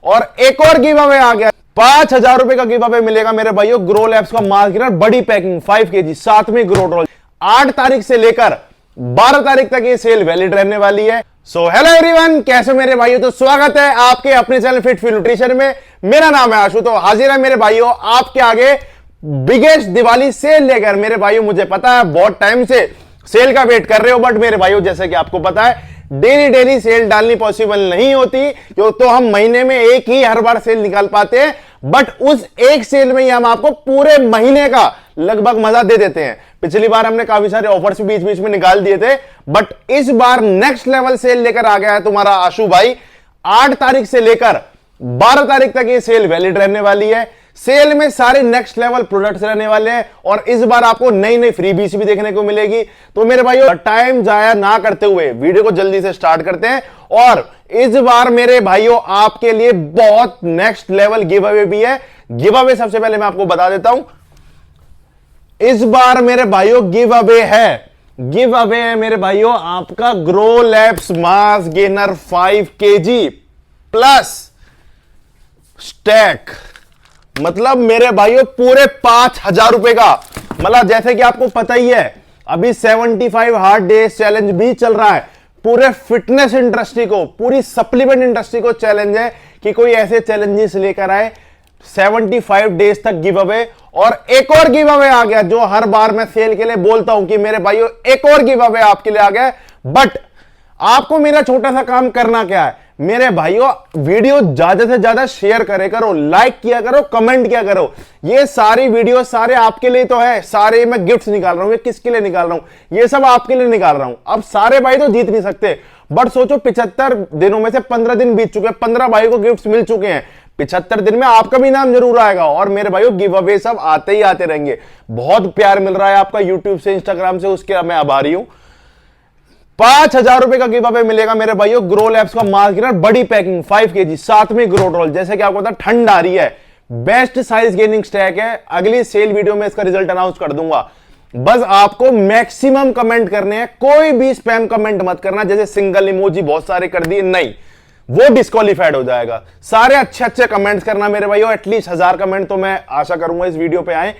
और एक और गिव अवे आ गया, 5,000 रुपए का गिव अवे मिलेगा मेरे भाइयों। ग्रो लैब्स का मास गेनर बड़ी पैकिंग 5 kg साथ में ग्रो ड्रॉल। 8 तारीख से लेकर 12 तारीख तक ये सेल वैलिड रहने वाली है। सो हेलो एवरीवन, कैसे मेरे भाइयों? तो स्वागत है आपके अपने चैनल फिट फील न्यूट्रिशन में। मेरा नाम है आशु। तो हाजिर है मेरे भाइयों आपके आगे बिगेस्ट दिवाली सेल लेकर। मेरे भाइयों मुझे पता है बहुत टाइम से सेल का वेट कर रहे हो, बट मेरे भाइयों जैसे कि आपको पता है डेली सेल डालनी पॉसिबल नहीं होती, तो हम महीने में एक ही हर बार सेल निकाल पाते हैं। बट उस एक सेल में ही हम आपको पूरे महीने का लगभग मजा दे देते हैं। पिछली बार हमने काफी सारे ऑफर्स बीच बीच में निकाल दिए थे, बट इस बार नेक्स्ट लेवल सेल लेकर आ गया है तुम्हारा आशु भाई। 8 तारीख से लेकर 12 तारीख तक ये सेल वैलिड रहने वाली है। सेल में सारे नेक्स्ट लेवल प्रोडक्ट्स रहने वाले हैं और इस बार आपको नई नई फ्रीबीज भी देखने को मिलेगी। तो मेरे भाइयों टाइम जाया ना करते हुए वीडियो को जल्दी से स्टार्ट करते हैं। और इस बार मेरे भाइयों आपके लिए बहुत नेक्स्ट लेवल गिव अवे भी है। गिव अवे सबसे पहले मैं आपको बता देता हूं, इस बार मेरे भाइयों गिव अवे है मेरे भाइयों आपका grow labs mass gainer 5 kg plus stack. मतलब मेरे भाइयों पूरे 5,000 रुपए का। मतलब जैसे कि आपको पता ही है अभी 75 हार्ड डेज चैलेंज भी चल रहा है। पूरे फिटनेस इंडस्ट्री को, पूरी सप्लीमेंट इंडस्ट्री को चैलेंज है कि कोई ऐसे चैलेंजेस लेकर आए 75 डेज तक गिव अवे। और एक और गिव अवे आ गया जो हर बार मैं सेल के लिए बोलता हूं कि मेरे भाइयों एक और गिव अवे आपके लिए आ गया। बट आपको मेरा छोटा सा काम करना क्या है मेरे भाइयों, वीडियो ज्यादा से ज्यादा शेयर करे करो, लाइक किया करो, कमेंट किया करो। ये सारी वीडियो सारे आपके लिए तो है, सारे मैं गिफ्ट्स निकाल रहा हूं। ये किसके लिए निकाल रहा हूं? ये सब आपके लिए निकाल रहा हूं। अब सारे भाई तो जीत नहीं सकते, बट सोचो 75 दिनों में से 15 दिन बीत चुके हैं, 15 भाई को गिफ्ट्स मिल चुके हैं। 75 दिन में आपका भी नाम जरूर आएगा। और मेरे भाइयों गिव अवे सब आते ही आते रहेंगे। बहुत प्यार मिल रहा है आपका यूट्यूब से, इंस्टाग्राम से, उसके मैं आभारी हूं। 5,000 रुपए का गिव अवे मिलेगा मेरे भाइयों। ग्रो लैब्स का मास गेनर बड़ी पैकिंग 5 kg साथ में ग्रो ड्रॉल। जैसे कि आपको पता ठंड आ रही है, बेस्ट साइज गेनिंग स्टैक है। अगली सेल वीडियो में इसका रिजल्ट अनाउंस कर दूंगा। बस आपको मैक्सिमम कमेंट करने हैं, कोई भी स्पैम कमेंट मत करना। जैसे सिंगल इमोजी बहुत सारे कर दिए, नहीं, वो डिस्क्वालीफाइड हो जाएगा। सारे अच्छे कमेंट्स करना मेरे भाइयों। एटलीस्ट 1000 कमेंट तो मैं आशा करूंगा इस वीडियो पे आए।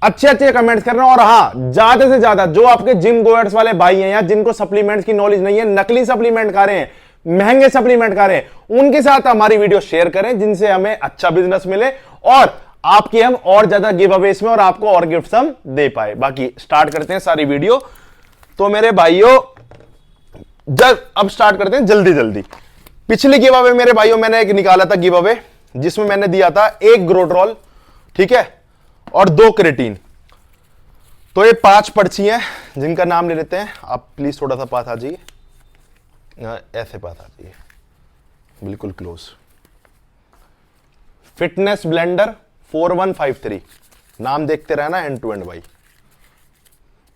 अच्छे कमेंट्स करना। और हां, ज्यादा से ज्यादा जो आपके जिम गोयर्स वाले भाई हैं या जिनको सप्लीमेंट्स की नॉलेज नहीं है, नकली सप्लीमेंट खा रहे हैं, महंगे सप्लीमेंट खा रहे हैं, उनके साथ हमारी वीडियो शेयर करें जिनसे हमें अच्छा बिजनेस मिले और आपकी हम और ज्यादा गिव अवेज में और आपको और गिफ्ट हम दे पाए। बाकी स्टार्ट करते हैं सारी वीडियो। तो मेरे भाइयों अब स्टार्ट करते हैं जल्दी। पिछली गिव अवे मेरे भाइयों मैंने एक निकाला था गिव अवे, जिसमें मैंने दिया था 1 ग्रोड्रॉल, ठीक है, और 2 क्रेटीन। तो ये 5 पर्ची हैं जिनका नाम ले लेते हैं। आप प्लीज थोड़ा सा पास आ जाइए, ऐसे पास आ जाइए, बिल्कुल क्लोज। फिटनेस ब्लेंडर 4153, नाम देखते रहना एंड टू एंड भाई।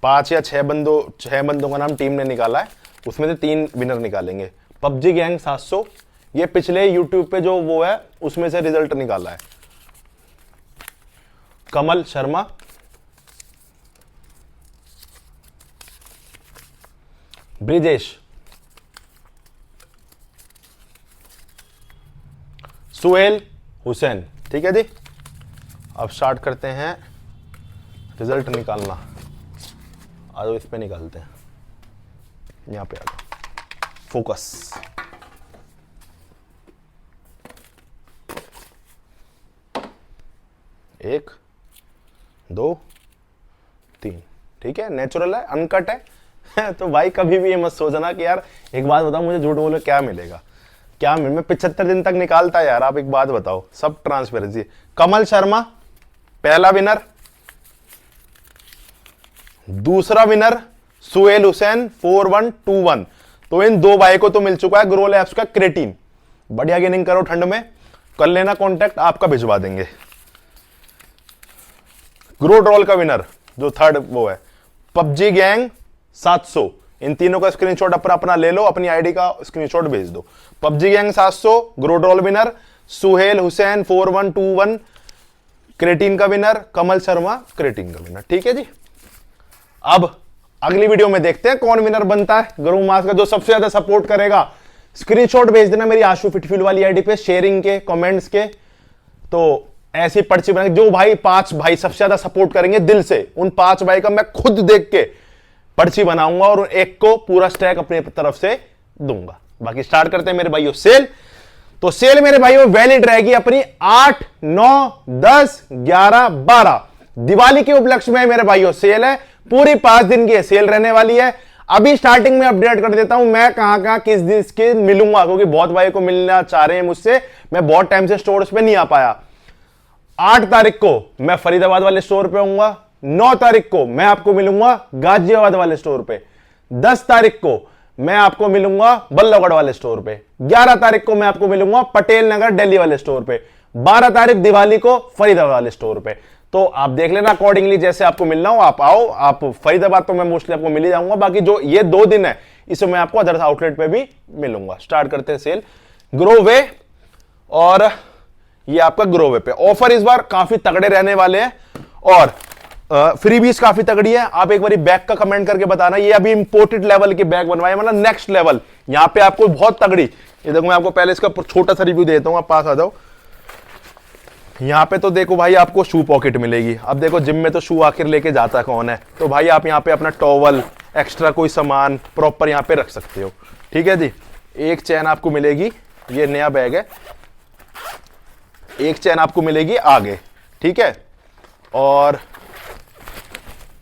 5 या 6 बंदों का नाम टीम ने निकाला है, उसमें से 3 विनर निकालेंगे। पबजी गैंग 700, ये पिछले यूट्यूब पे जो वो है उसमें से रिजल्ट निकाला है। कमल शर्मा, ब्रिजेश, सुहेल हुसैन, ठीक है जी। अब स्टार्ट करते हैं रिजल्ट निकालना। आ जाओ, इस पे निकालते हैं, यहां पे आ जाओ, फोकस। एक, 2, 3, ठीक है, नेचुरल है, अनकट है। तो भाई कभी भी ये मत सोचना कि यार एक बात बताओ, मुझे झूठ बोलो क्या मिलेगा, क्या मैं 75 दिन तक निकालता यार। आप एक बात बताओ, सब ट्रांसपेरेंसी। कमल शर्मा पहला विनर, दूसरा विनर सुहेल हुसैन 4121। तो इन 2 भाई को तो मिल चुका है ग्रो लैब्स का क्रेटीन। बढ़िया गेनिंग करो ठंड में, कर लेना कांटेक्ट, आपका भिजवा देंगे। ग्रो ड्रॉल का विनर जो थर्ड वो है पबजी गैंग 700। इन तीनों का स्क्रीनशॉट अपना ले लो, अपनी आईडी का स्क्रीनशॉट भेज दो। पबजी गैंग 700 ग्रो ड्रॉल विनर, सुहेल हुसैन 4121 क्रेटीन का विनर, कमल शर्मा क्रेटीन का विनर, ठीक है जी। अब अगली वीडियो में देखते हैं कौन विनर बनता है ग्रो मास का, जो सबसे ज्यादा सपोर्ट करेगा स्क्रीनशॉट भेज देना मेरी आशु फिटफ्यूल वाली आईडी पे, शेयरिंग के, कमेंट्स के। तो ऐसी पर्ची बना, जो भाई 5 भाई सबसे ज्यादा सपोर्ट करेंगे दिल से, उन 5 भाई का मैं खुद देख के पर्ची बनाऊंगा और एक को पूरा स्टैक अपनी तरफ से दूंगा। बाकी स्टार्ट करते हैं मेरे भाइयों सेल। तो सेल मेरे भाइयों वैलिड रहेगी अपनी 8, 9, 10, 11, 12 दिवाली के उपलक्ष्य में मेरे भाइयों सेल है, पूरी 5 दिन की सेल रहने वाली है। अभी स्टार्टिंग में अपडेट कर देता हूं मैं कहां किस दिन के मिलूंगा, क्योंकि बहुत भाई को मिलना चाह रहे हैं मुझसे, मैं बहुत टाइम से स्टोर्स पे नहीं आ पाया। 8 तारीख को मैं फरीदाबाद वाले स्टोर पे आऊंगा, 9 तारीख को मैं आपको मिलूंगा गाजियाबाद वाले स्टोर पे, 10 तारीख को मैं आपको मिलूंगा बल्लभगढ़ वाले स्टोर पे, 11 तारीख को मैं आपको मिलूंगा पटेल नगर दिल्ली वाले स्टोर पे, 12 तारीख दिवाली को फरीदाबाद वाले स्टोर पे। तो आप देख लेना अकॉर्डिंगली, जैसे आपको मिलना हो आप आओ। आप फरीदाबाद तो मैं मोस्टली आपको मिल ही जाऊंगा, बाकी जो ये 2 दिन है इसमें मैं आपको अदर्स आउटलेट पे भी मिलूंगा। स्टार्ट करते हैं सेल ग्रोवे, और ये आपका ग्रोवे पे ऑफर इस बार काफी तगड़े रहने वाले हैं और फ्रीबीज काफी तगड़ी है। आप एक बार बैग का कमेंट करके बताना, ये अभी इंपोर्टेड लेवल के बैग बनवाए, मतलब नेक्स्ट लेवल। यहां पे आपको बहुत तगड़ी, ये देखो मैं आपको पहले इसका छोटा सा रिव्यू देता हूं, आप पास आ जाओ। यहां पे तो देखो भाई आपको शू पॉकेट मिलेगी। अब देखो जिम में तो शू आखिर लेके जाता कौन है, तो भाई आप यहां पे अपना टॉवल, एक्स्ट्रा कोई सामान प्रॉपर यहां पे रख सकते हो। ठीक है जी। एक चैन आपको मिलेगी, ये नया बैग है, एक चैन आपको मिलेगी आगे, ठीक है, और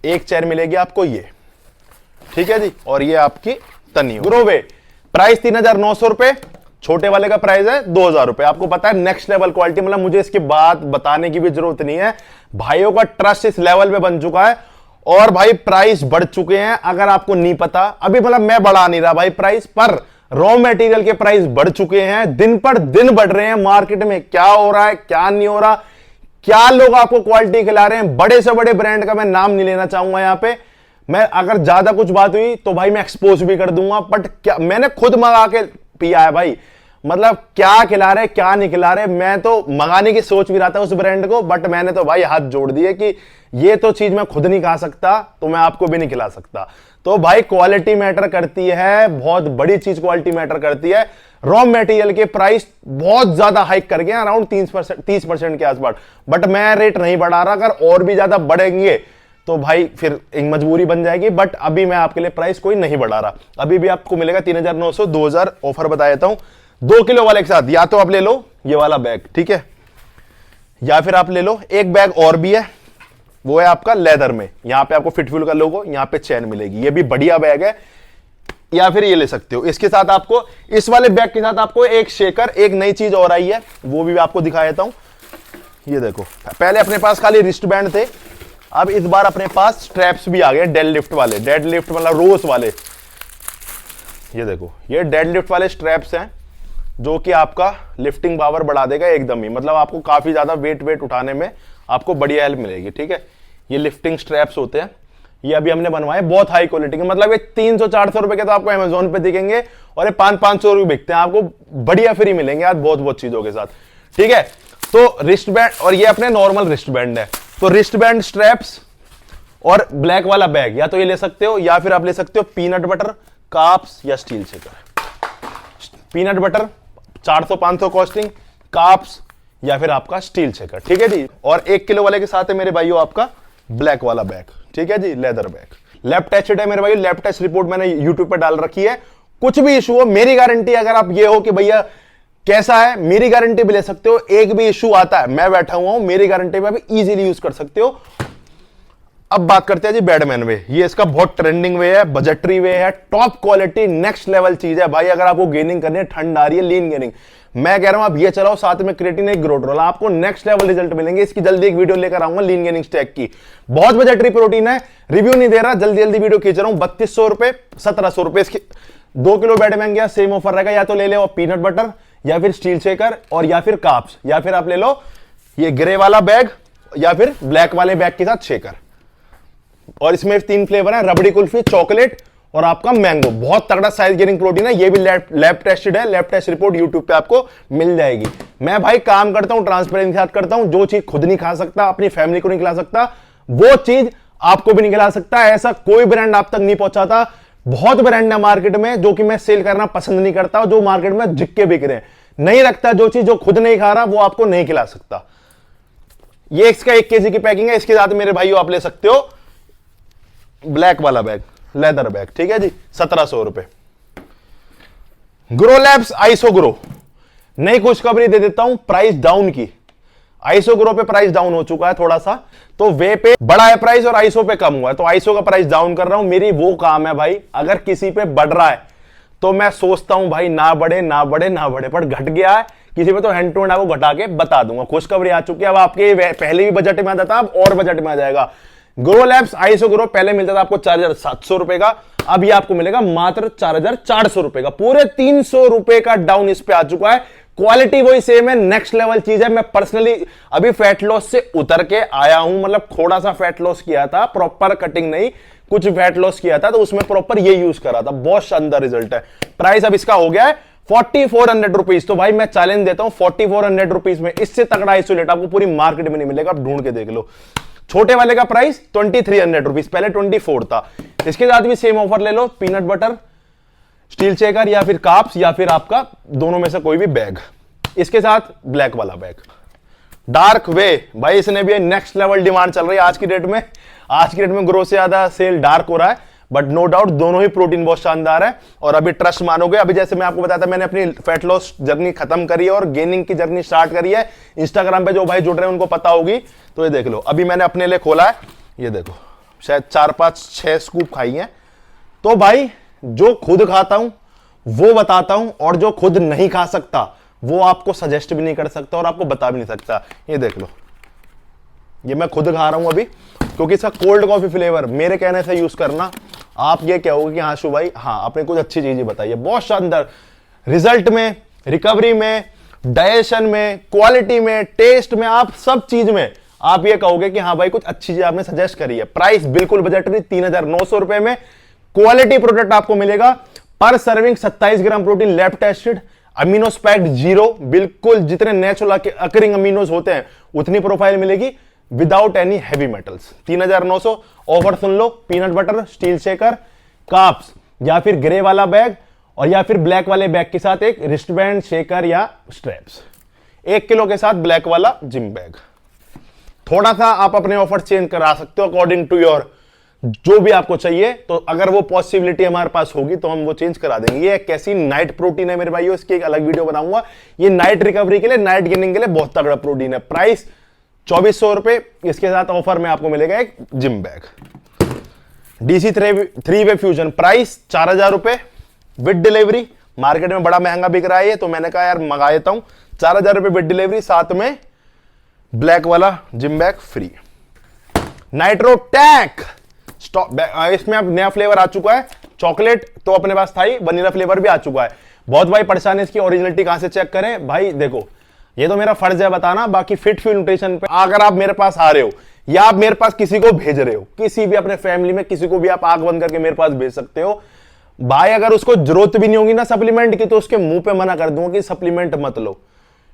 एक चैन मिलेगी आपको ये, ठीक है जी, और ये आपकी तनी ग्रोवे। प्राइस 3,900 रुपए, छोटे वाले का प्राइस है 2,000 रुपए। आपको पता है नेक्स्ट लेवल क्वालिटी, मतलब मुझे इसके बाद बताने की भी जरूरत नहीं है, भाइयों का ट्रस्ट इस लेवल पे बन चुका है और भाई प्राइस बढ़ चुके हैं। अगर आपको नहीं पता अभी, मतलब मैं बढ़ा नहीं रहा भाई प्राइस, पर रॉ मटेरियल के प्राइस बढ़ चुके हैं, दिन पर दिन बढ़ रहे हैं। मार्केट में क्या हो रहा है क्या नहीं हो रहा, क्या लोग आपको क्वालिटी खिला रहे हैं, बड़े से बड़े ब्रांड का मैं नाम नहीं लेना चाहूंगा यहां पे। मैं अगर ज्यादा कुछ बात हुई तो भाई मैं एक्सपोज भी कर दूंगा, बट क्या मैंने खुद मंगा के पिया है भाई, मतलब क्या खिला रहे क्या नहीं खिला रहे। मैं तो मंगाने की सोच भी रहा था उस ब्रांड को, बट मैंने तो भाई हाथ जोड़ दिए कि ये तो चीज मैं खुद नहीं खा सकता तो मैं आपको भी नहीं खिला सकता। तो भाई क्वालिटी मैटर करती है, बहुत बड़ी चीज क्वालिटी मैटर करती है। रॉ मटेरियल के प्राइस बहुत ज्यादा हाइक कर गए, अराउंड 30% के आसपास, बट मैं रेट नहीं बढ़ा रहा। अगर और भी ज्यादा बढ़ेंगे तो भाई फिर एक मजबूरी बन जाएगी, बट अभी मैं आपके लिए प्राइस कोई नहीं बढ़ा रहा। अभी भी आपको मिलेगा 3,900, 2,000 ऑफर बता देता हूं 2 किलो वाले के साथ। या तो आप ले लो ये वाला बैग, ठीक है, या फिर आप ले लो एक बैग और भी है, वो है आपका लेदर में, यहां पे आपको फिटफ्यूल का लोगो, यहां पे चैन मिलेगी, ये भी बढ़िया बैग है। या फिर ये ले सकते हो। इसके साथ आपको, इस वाले बैग के साथ आपको एक शेकर, एक नई चीज और आई है, वो भी आपको दिखा देता हूं। ये देखो, पहले अपने पास खाली रिस्ट बैंड थे, अब इस बार अपने पास स्ट्रैप्स भी आ गए, डेड लिफ्ट वाले, डेड लिफ्ट मतलब रोज वाले। ये देखो, ये डेड लिफ्ट वाले स्ट्रैप्स हैं जो कि आपका लिफ्टिंग पावर बढ़ा देगा एकदम ही, मतलब आपको काफी ज्यादा वेट उठाने में आपको बढ़िया हेल्प मिलेगी। ठीक है, ये लिफ्टिंग स्ट्रैप्स होते हैं, ये अभी हमने बनवाए, बहुत हाई क्वालिटी के, मतलब ये 300-400 रुपए के तो आपको अमेजोन पे दिखेंगे और ये 500-500 रुपए बिकते हैं, आपको बढ़िया फ्री मिलेंगे आज बहुत चीजों के साथ। ठीक है, तो रिस्ट बैंड, और ये अपने नॉर्मल रिस्ट बैंड है, तो रिस्ट बैंड, स्ट्रैप्स और ब्लैक वाला बैग, या तो ये ले सकते हो या फिर आप ले सकते हो पीनट बटर, काप्स या steel shaker. Peanut butter 400-500 costing, काप्स या फिर आपका स्टील शेकर। ठीक है जी, और 1 किलो वाले के साथ है मेरे भाइयों आपका ब्लैक वाला बैग। ठीक है जी, लेदर बैग, लैब टेस्टेड है मेरे भाई, लैब टेस्ट रिपोर्ट मैंने यूट्यूब पर डाल रखी है। कुछ भी इशू हो, मेरी गारंटी, अगर आप ये हो कि भैया कैसा है, मेरी गारंटी भी ले सकते हो। एक भी इशू आता है, मैं बैठा हुआ हूं, मेरी गारंटी पे भी इजीली यूज कर सकते हो। अब बात करते हैं जी बैडमैन वे, ये इसका बहुत ट्रेंडिंग वे है, बजटरी वे है, टॉप क्वालिटी, नेक्स्ट लेवल चीज है भाई। अगर आपको गेनिंग करनी है, ठंड आ रही है, लीन गेनिंग, मैं कह रहा हूं आप ये चलाओ, साथ में क्रिएटिन, एक ग्रोट्रोल, आपको नेक्स्ट लेवल रिजल्ट मिलेंगे। इसकी जल्दी एक वीडियो लेकर आऊंगा लीन गेनिंग स्टैक की, बहुत बजटरी प्रोटीन है, रिव्यू नहीं दे रहा, जल्दी वीडियो खींच रहा हूं। 3200 रुपए, 1700 रुपए इसकी 2 किलो बैडमैन गया, सेम ऑफर रहेगा, या तो ले लो पीनट बटर या फिर स्टील शेकर और या फिर काप्स, या फिर आप ले लो ये ग्रे वाला बैग या फिर ब्लैक वाले बैग के साथ शेकर। और इसमें 3 फ्लेवर है, रबड़ी कुल्फी, चॉकलेट और आपका मैंगो। बहुत तगड़ा साइज गेनिंग प्रोटीन है, ये भी लैब टेस्टेड है, लैब टेस्ट रिपोर्ट यूट्यूब पे आपको मिल जाएगी। मैं भाई काम करता हूं, ट्रांसपेरेंसी के साथ करता हूं, जो चीज खुद नहीं खा सकता, अपनी फैमिली को नहीं खिला सकता, वो चीज आपको भी नहीं खिला सकता। ऐसा कोई ब्रांड आप तक नहीं पहुंचाता। बहुत ब्रांड है मार्केट में जो कि मैं सेल करना पसंद नहीं करता, जो मार्केट में जिक्के बिक रहे हैं। नहीं रखता जो चीज जो खुद नहीं खा रहा वो आपको नहीं खिला सकता। ये इसका 1 केजी की पैकिंग है। इसके साथ मेरे भाइयों आप ले सकते हो ब्लैक वाला बैग, लेदर बैग, ठीक है जी, 1700 रुपए। ग्रो लैब्स आइसो ग्रो, नई खुशखबरी दे देता हूं प्राइस डाउन की। आइसो ग्रो पे प्राइस डाउन हो चुका है थोड़ा सा, तो वे पे बड़ा है प्राइस और आइसो पे कम हुआ है, तो आइसो का प्राइस डाउन कर रहा हूं। मेरी वो काम है भाई, अगर किसी पे बढ़ रहा है तो मैं सोचता हूं भाई ना बढ़े ना बढ़े ना बढ़े, पर घट गया है किसी पे तो हैंड टू हैंड आपको घटा के बता दूंगा। खुशखबरी आ चुकी है, अब आपके पहले भी बजट में आता था, अब और बजट में आ जाएगा। ग्रो लैब्स आइसो ग्रो पहले मिलता था आपको 4700 रुपए का, अब ये आपको मिलेगा मात्र 4400 रुपए का। पूरे 300 रुपए का डाउन इस पे आ चुका है। क्वालिटी वही सेम है, नेक्स्ट लेवल चीज है। मैं पर्सनली अभी फैट लॉस से उतर के आया हूं, मतलब थोड़ा सा फैट लॉस किया था, प्रॉपर कटिंग नहीं, कुछ फैट लॉस किया था, तो उसमें प्रॉपर ये यूज करा था, बहुत शानदार रिजल्ट है। प्राइस अब इसका हो गया है 4400 रुपीज। तो भाई मैं चैलेंज देता हूं 4400 रुपीज में इससे तगड़ा आइसोलेट आपको पूरी मार्केट में नहीं मिलेगा, आप ढूंढ के देख लो। छोटे वाले का प्राइस 2300 रुपीज, पहले 24 था। इसके साथ भी सेम ऑफर ले लो, पीनट बटर, स्टील शेकर या फिर काप्स या फिर आपका दोनों में से कोई भी बैग। इसके साथ ब्लैक वाला बैग डार्क वे, भाई इसने भी नेक्स्ट लेवल डिमांड चल रही है आज की डेट में। आज की डेट में ग्रो से ज्यादा सेल डार्क हो रहा है, बट नो डाउट दोनों ही प्रोटीन बहुत शानदार है। और अभी ट्रस्ट मानोगे, अभी जैसे मैं आपको बताया था मैंने अपनी फैट लॉस जर्नी खत्म करी है और गेनिंग की जर्नी स्टार्ट करी है। इंस्टाग्राम पे जो भाई जुड़ रहे हैं उनको पता होगी, तो ये देख लो, अभी मैंने अपने लिए खोला है, ये देखो शायद 4-5-6 स्कूप खाई हैं। तो भाई जो खुद खाता हूं वो बताता हूं, और जो खुद नहीं खा सकता वो आपको सजेस्ट भी नहीं कर सकता और आपको बता भी नहीं सकता। ये देख लो, ये मैं खुद खा रहा हूं अभी, क्योंकि इसका कोल्ड कॉफी फ्लेवर मेरे कहने से यूज करना। आप ये कहोगे कि हाँ शु भाई, हाँ आपने कुछ अच्छी चीजें बताई है, बहुत शानदार रिजल्ट में, रिकवरी में, डाइजेशन में, क्वालिटी में, टेस्ट में, आप सब चीज में आप ये कहोगे कि हाँ भाई कुछ अच्छी चीज आपने सजेस्ट करी है। प्राइस बिल्कुल बजटरी 3900 रुपए में क्वालिटी प्रोडक्ट आपको मिलेगा। पर serving 27 gram protein, lab tested, aminos packed 0, बिल्कुल जितने नेचुरल अकरिंग अमीनोस होते हैं उतनी प्रोफाइल मिलेगी, without any heavy metals. 3900 offer सुन लो, peanut butter, steel shaker, caps या फिर ग्रे वाला बैग और या फिर ब्लैक वाले बैग के साथ एक रिस्टबैंड, शेकर या स्ट्रैप्स, 1 किलो के साथ ब्लैक वाला जिम बैग। थोड़ा सा आप अपने ऑफर चेंज करा सकते हो अकॉर्डिंग टू योर जो भी आपको चाहिए, तो अगर वो पॉसिबिलिटी हमारे पास होगी तो हम वो चेंज करा देंगे। ये कैसी नाइट प्रोटीन है मेरे भाइयों, इसकी एक अलग वीडियो बनाऊंगा। ये नाइट रिकवरी के लिए, नाइट गेनिंग के लिए बहुत तगड़ा प्रोटीन है। प्राइस 2400 रुपए, इसके साथ ऑफर में आपको मिलेगा एक जिम बैग। डीसी 3-वे फ्यूजन, प्राइस 4000 रुपए विद डिलीवरी। मार्केट में बड़ा महंगा बिक रहा है ये, तो मैंने कहा यार मंगा लेता हूं। 4000 रुपए विद डिलीवरी, साथ में ब्लैक वाला जिम बैग फ्री। नाइट्रो टैक इसमें अब नया फ्लेवर आ चुका है, चॉकलेट तो अपने पास था ही, वनीला फ्लेवर भी आ चुका है। बहुत भाई परेशान है इसकी ओरिजिनलिटी कहां से चेक करें। भाई देखो, ये तो मेरा फर्ज है बताना, बाकी फिट फ्यू न्यूट्रिशन पे अगर आप मेरे पास आ रहे हो या आप मेरे पास किसी को भेज रहे हो, किसी भी अपने फैमिली में किसी को भी आप आंख बंद करके मेरे पास भेज सकते हो भाई। अगर उसको जरूरत भी नहीं होगी ना सप्लीमेंट की, तो उसके मुंह पे मना कर दूंगा कि सप्लीमेंट मत लो,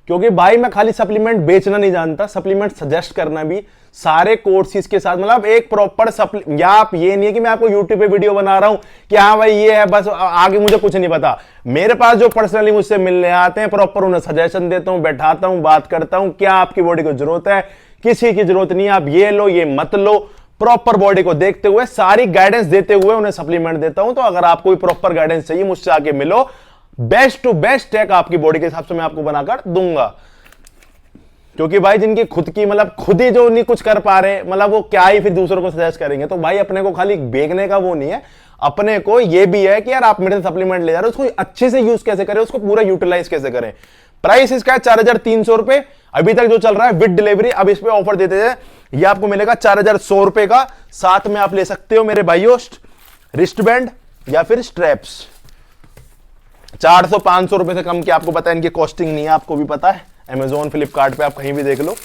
क्योंकि भाई मैं खाली सप्लीमेंट बेचना नहीं जानता, सप्लीमेंट सजेस्ट करना भी, सारे कोर्सेज के साथ, मतलब एक प्रॉपर या आप ये नहीं है कि मैं आपको यूट्यूब पे वीडियो बना रहा हूं कि हाँ भाई ये है बस, आगे मुझे कुछ नहीं पता। मेरे पास जो पर्सनली मुझसे मिलने आते हैं, प्रॉपर उन्हें सजेशन देता हूं, बैठाता हूं, बात करता हूं, क्या आपकी बॉडी को जरूरत है, किसी की जरूरत नहीं है, आप ये लो ये मत लो, प्रॉपर बॉडी को देखते हुए सारी गाइडेंस देते हुए उन्हें सप्लीमेंट देता हूं। तो अगर आपको भी प्रॉपर गाइडेंस चाहिए मुझसे आके मिलो, बेस्ट टू बेस्ट टेक आपकी बॉडी के हिसाब से मैं आपको बनाकर दूंगा। क्योंकि भाई जिनकी खुद की, मतलब खुद ही जो नहीं कुछ कर पा रहे, मतलब वो क्या ही फिर दूसरों को सजेस्ट करेंगे। तो भाई अपने को खाली बेचने का वो नहीं है, अपने को ये भी है कि यार आप मेरे से सप्लीमेंट ले जा रहे हो, उसको अच्छे से यूज कैसे करें, उसको पूरा यूटिलाइज कैसे करें। प्राइस इसका है 4300 रुपए अभी तक जो चल रहा है विद डिलीवरी। अब इस पे ऑफर देते हैं, ये आपको मिलेगा 4100 रुपए का। साथ में आप ले सकते हो मेरे भाइयों रिस्ट बैंड या फिर स्ट्रैप्स। 400-500 रुपए से कम की आपको पता है इनकी कॉस्टिंग नहीं है, आपको भी पता है। अमेजोन, फ्लिपकार्ट पे आप कहीं भी देख लो।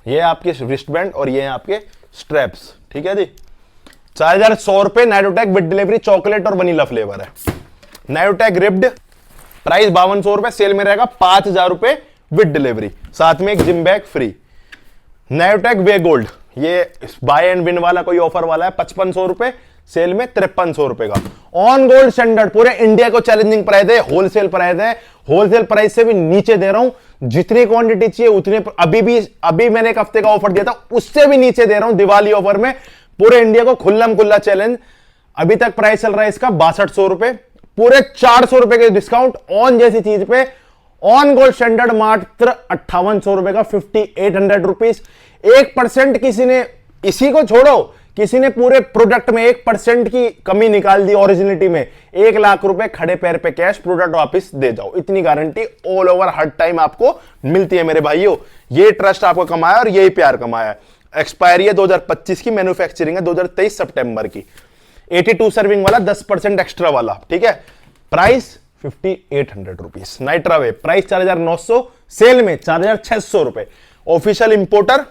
ये आपके रिस्ट बैंड और ये आपके स्ट्रैप्स, ठीक है जी। 4100 रुपए नाइट्रोटेक विद डिलीवरी, चॉकलेट और वनीला फ्लेवर है। नाइट्रोटेक रिब्ड प्राइस 5200 रुपए, सेल में रहेगा 5000 रुपए विद डिलीवरी, साथ में एक जिम बैग फ्री। नाइट्रोटेक वे गोल्ड, ये बाय एंड विन वाला कोई ऑफर वाला है 5500 रुपए, सेल में 5300 रुपए का। ऑन गोल्ड स्टैंडर्ड पूरे इंडिया को चैलेंजिंग प्राइस है, होलसेल प्राइस है, होलसेल प्राइस से भी नीचे दे रहा हूं। जितनी क्वांटिटी चाहिए उतने, अभी मैंने एक हफ्ते का ऑफर दिया था, उससे भी नीचे दे रहा हूं दिवाली ऑफर में। पूरे इंडिया को खुल्लम खुल्ला चैलेंज। अभी तक प्राइस चल रहा है इसका 6200 रुपए, पूरे 400 रुपए के डिस्काउंट ऑन जैसी चीज पे। ऑन गोल्ड स्टैंडर्ड मात्र 5800 रुपए का, 5800 रुपीज। 1% किसी ने, इसी को छोड़ो, किसी ने पूरे प्रोडक्ट में 1% की कमी निकाल दी ओरिजिनलिटी में, 1 लाख रुपए खड़े पैर पे कैश, प्रोडक्ट वापस दे जाओ। इतनी गारंटी ऑल ओवर हर टाइम आपको मिलती है मेरे भाइयों। ये ट्रस्ट आपको कमाया और यही प्यार कमाया। एक्सपायरी है 2025 की, मैन्युफैक्चरिंग है 2023 सितंबर की। 82 सर्विंग वाला, 10% एक्स्ट्रा वाला, ठीक है। Price 5800 rupees. Nitra whey price 4900, sale में 4600 रुपए। Official importer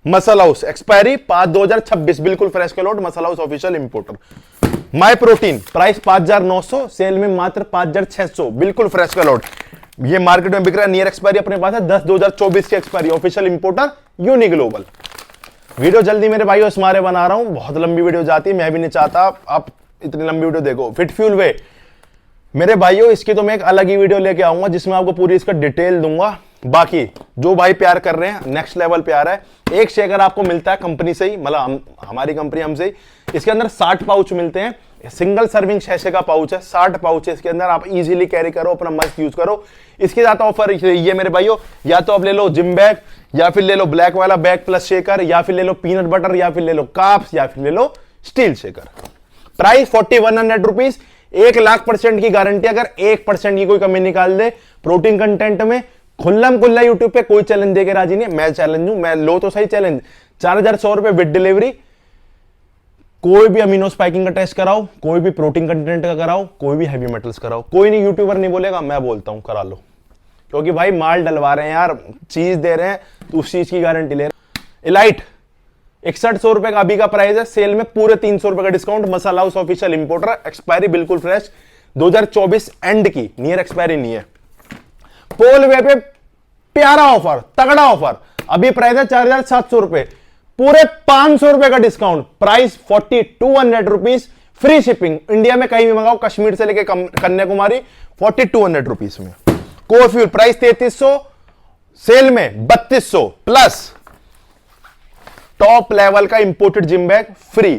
Muscle House, expiry 5/2026, बिल्कुल फ्रेश का load, Muscle House official importer. My Protein price 5900, sale में मात्र 5600, बिल्कुल फ्रेश का लोड। ये मार्केट में बिक रहा है, नियर एक्सपायरी अपने पास है 10/2024 की expiry, official importer Uni Global. Video जल्दी मेरे भाइयों स्मारे बना रहा हूं, बहुत लंबी वीडियो जाती है, मैं भी नहीं चाहता आप इतनी लंबी वीडियो देखो। फिट फ्यूल वे मेरे भाइयों, इसकी तो मैं एक अलग ही वीडियो लेके आऊंगा जिसमें आपको पूरी इसका डिटेल दूंगा। बाकी जो भाई प्यार कर रहे हैं, नेक्स्ट लेवल प्यार है। एक शेकर आपको मिलता है कंपनी से ही, मतलब हमारी कंपनी हमसे ही। इसके अंदर 60 पाउच मिलते हैं, सिंगल सर्विंग 6 का पाउच है, 60 पाउच है इसके अंदर। आप इजीली कैरी करो, अपना मस्त यूज करो। इसके साथ ऑफर ये मेरे भाइयों, या तो आप ले लो जिम बैग, या फिर ले लो ब्लैक वाला बैग प्लस शेकर, या फिर ले लो पीनट बटर, या फिर ले लो काप्स, या फिर ले लो स्टील शेकर। Price 4100 rupees. 1,00,000% की गारंटी। अगर 1% की कोई कमी निकाल दे प्रोटीन कंटेंट में, खुल्लम खुल्ला यूट्यूब पे कोई चैलेंज देके राजी नहीं। मैं चैलेंज हूं, मैं लो तो सही चैलेंज। 4100 रुपए विद डिलीवरी। कोई भी अमीनो स्पाइकिंग का टेस्ट कराओ, कोई भी प्रोटीन कंटेंट का कराओ, कोई भी हैवी मेटल्स कराओ, कोई नहीं यूट्यूबर नहीं बोलेगा, मैं बोलता हूं करा लो। क्योंकि भाई माल डलवा रहे हैं यार, चीज दे रहे हैं तो उस चीज की गारंटी ले रहे हैं। इलाइट 6100 रुपए का अभी का प्राइस है, सेल में पूरे 300 रुपए का डिस्काउंट। मसाला हाउस ऑफिशियल इंपोर्टर, एक्सपायरी बिल्कुल फ्रेश 2024 एंड की, नियर एक्सपायरी नहीं है। पोल वे पे प्यारा ऑफर, तगड़ा ऑफर। अभी प्राइस है 4700 रुपए, पूरे 500 रुपए का discount. Price 4200 rupees, free shipping. India में कहीं भी मंगाओ, कश्मीर से लेके कन्याकुमारी, 4200 रुपीज में। कोफ्यूल प्राइस 3300, सेल में 3200 प्लस टॉप लेवल का imported gym bag free.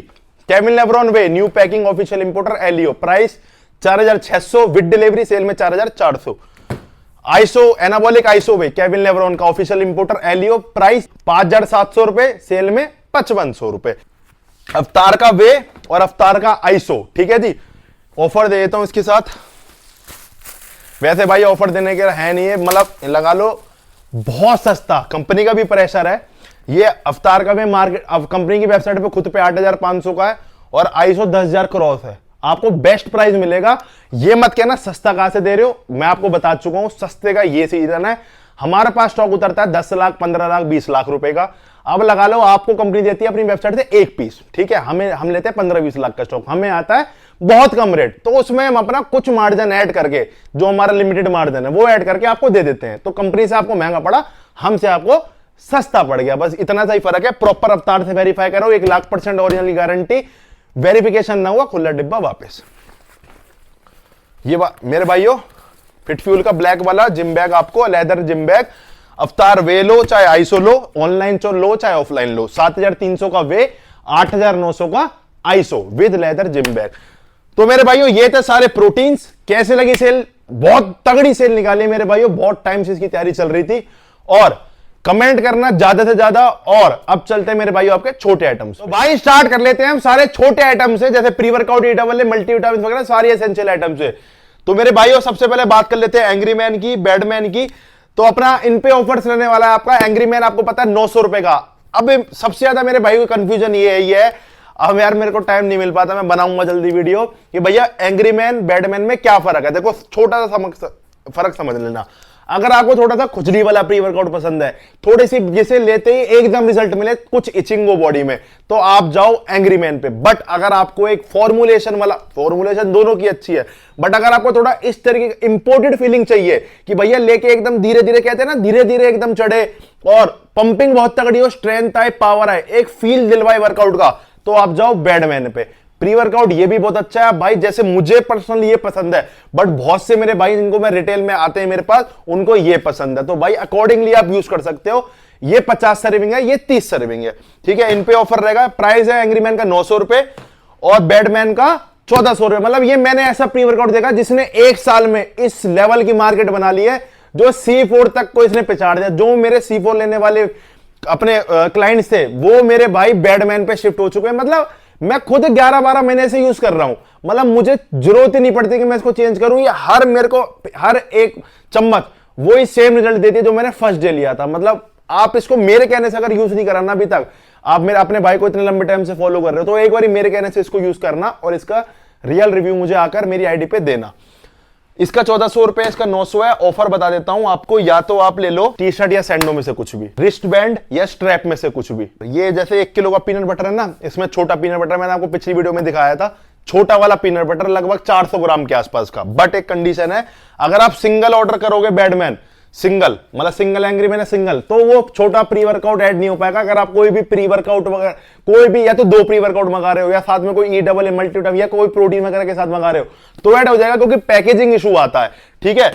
Kevin Levrone whey new packing official importer एलियो, प्राइस 4600 विद डिलीवरी, सेल में 4400। Iso anabolic iso whey Kevin Levrone का ऑफिशियल इंपोर्टर एलियो, प्राइस 5700 रुपए, सेल में 5500 रुपए। अवतार का वे और अवतार का आइसो, ठीक है जी। ऑफर दे देता हूं इसके साथ। वैसे भाई ऑफर देने के है नहीं है, मतलब लगा लो बहुत सस्ता, कंपनी का भी प्रेशर है। ये अवतार का वे मार्केट, अब कंपनी की वेबसाइट पे खुद पे 8500 का है और आईएसओ 10000 क्रॉस है। आपको बेस्ट प्राइस मिलेगा। ये मत कहना सस्ता कहां से दे रहे हो, मैं आपको बता चुका हूं सस्ते का ये सीजन है। हमारे पास स्टॉक उतरता है 10 लाख, 15 लाख, 20 लाख रुपए का। अब लगा लो आपको कंपनी देती है अपनी वेबसाइट से एक पीस, ठीक है। हम लेते हैं 15-20 लाख का स्टॉक, हमें आता है बहुत कम रेट, तो उसमें हम अपना कुछ मार्जिन ऐड करके, जो हमारा लिमिटेड मार्जिन है वो ऐड करके आपको दे देते हैं। तो कंपनी से आपको महंगा पड़ा, हमसे आपको सस्ता पड़ गया, बस इतना सा ही फर्क है। प्रॉपर अवतार से वेरीफाई करो, 1,00,000% ओरिजिनल गारंटी, वेरिफिकेशन ना हुआ खुला डिब्बा वापस। ये मेरे भाइयों फिट फ्यूल का ब्लैक वाला जिम बैग, आपको लेदर जिम बैग अवतार वे लो चाहे आइसो लो, ऑनलाइन चो लो चाहे ऑफलाइन लो, 7300 का वे, 8900 का iso with leather gym bag. तो मेरे भाइयों ये थे सारे प्रोटीन्स। कैसे लगी सेल? बहुत तगड़ी सेल निकाली मेरे भाइयों, बहुत टाइम से इसकी तैयारी चल रही थी। और कमेंट करना ज्यादा से ज्यादा। और अब चलते हैं मेरे भाइयों आपके छोटे आइटम्स। तो भाई स्टार्ट कर लेते हैं हम सारे छोटे आइटम से, जैसे प्री वर्कआउट ईटावल, मल्टीविटामिन वगैरह सारी एसेंशियल आइटम से। तो मेरे भाइयों सबसे पहले बात कर लेते हैं एंग्री मैन की, बैडमैन की। तो अपना इन पे ऑफर्स रहने वाला है आपका। एंग्री मैन आपको पता है 900 रुपए का। अब सबसे ज्यादा मेरे भाइयों का कंफ्यूजन ये है, अब यार मेरे को टाइम नहीं मिल पाता, मैं बनाऊंगा जल्दी वीडियो कि भैया एंग्री मैन बैडमैन में क्या फर्क है। देखो छोटा सा फर्क समझ लेना। अगर आपको थोड़ा सा खुजली वाला प्री वर्कआउट पसंद है, थोड़ी सी जिसे लेते ही एकदम रिजल्ट मिले, कुछ इचिंग हो बॉडी में, तो आप जाओ एंग्री मैन पे। बट अगर आपको एक फॉर्मुलेशन वाला, फॉर्मुलेशन दोनों की अच्छी है, बट अगर आपको थोड़ा इस तरीके की इंपोर्टेड फीलिंग चाहिए कि भैया लेके एकदम धीरे धीरे, कहते हैं ना धीरे धीरे एकदम चढ़े और पंपिंग बहुत तगड़ी हो, स्ट्रेंथ आए, पावर आए, एक फील दिलवाए वर्कआउट का, तो आप जाओ बैडमैन पे। प्री वर्कआउट ये भी बहुत अच्छा है भाई, जैसे मुझे पर्सनली ये पसंद है, बट बहुत से मेरे भाई जिनको मैं रिटेल में आते हैं मेरे पास, उनको ये पसंद है, तो भाई अकॉर्डिंगली आप यूज कर सकते हो। ये 50 सर्विंग है, ये 30 सर्विंग है, ठीक है। इन पे ऑफर रहेगा। प्राइस है एंग्रीमैन का 900 रुपए और बैडमैन का 1400 रुपए। मतलब ये मैंने ऐसा प्री वर्कआउट देखा जिसने एक साल में इस लेवल की मार्केट बना ली है, जो C4 तक को इसने पिछाड़ दिया। जो मेरे C4 लेने वाले अपने क्लाइंट्स थे, वो मेरे भाई बैडमैन पे शिफ्ट हो चुके हैं। मतलब मैं खुद 11-12 महीने से यूज कर रहा हूं, मतलब मुझे जरूरत ही नहीं पड़ती कि मैं इसको चेंज करूं। ये मेरे को हर एक चम्मच वही सेम रिजल्ट देती है जो मैंने फर्स्ट डे लिया था। मतलब आप इसको मेरे कहने से अगर यूज नहीं कराना अभी तक, आप मेरे अपने भाई को इतने लंबे टाइम से फॉलो कर रहे हो, तो एक बार मेरे कहने से इसको यूज करना और इसका रियल रिव्यू मुझे आकर मेरी आईडी पे देना। इसका 1400 रुपए, इसका 900 है। ऑफर बता देता हूं आपको, या तो आप ले लो टी शर्ट या सैंडो में से कुछ भी, रिस्ट बैंड या स्ट्रैप में से कुछ भी। ये जैसे 1 किलो का पीनट बटर है ना, इसमें छोटा पीनट बटर मैंने आपको पिछली वीडियो में दिखाया था, छोटा वाला पीनट बटर लगभग 400 ग्राम के आसपास का। बट एक कंडीशन है, अगर आप सिंगल ऑर्डर करोगे बैडमैन, सिंगल मतलब सिंगल एंग्रीमैन है सिंगल, तो वो छोटा प्री वर्कआउट ऐड नहीं हो पाएगा। अगर आप कोई भी प्री वर्कआउट वगैरह, कोई भी या तो 2 प्री वर्कआउट मंगा रहे हो या साथ में कोई E मल्टीविटामिन या कोई प्रोटीन वगैरह के साथ मंगा रहे हो, तो ऐड हो जाएगा, क्योंकि पैकेजिंग इशू आता है, ठीक है।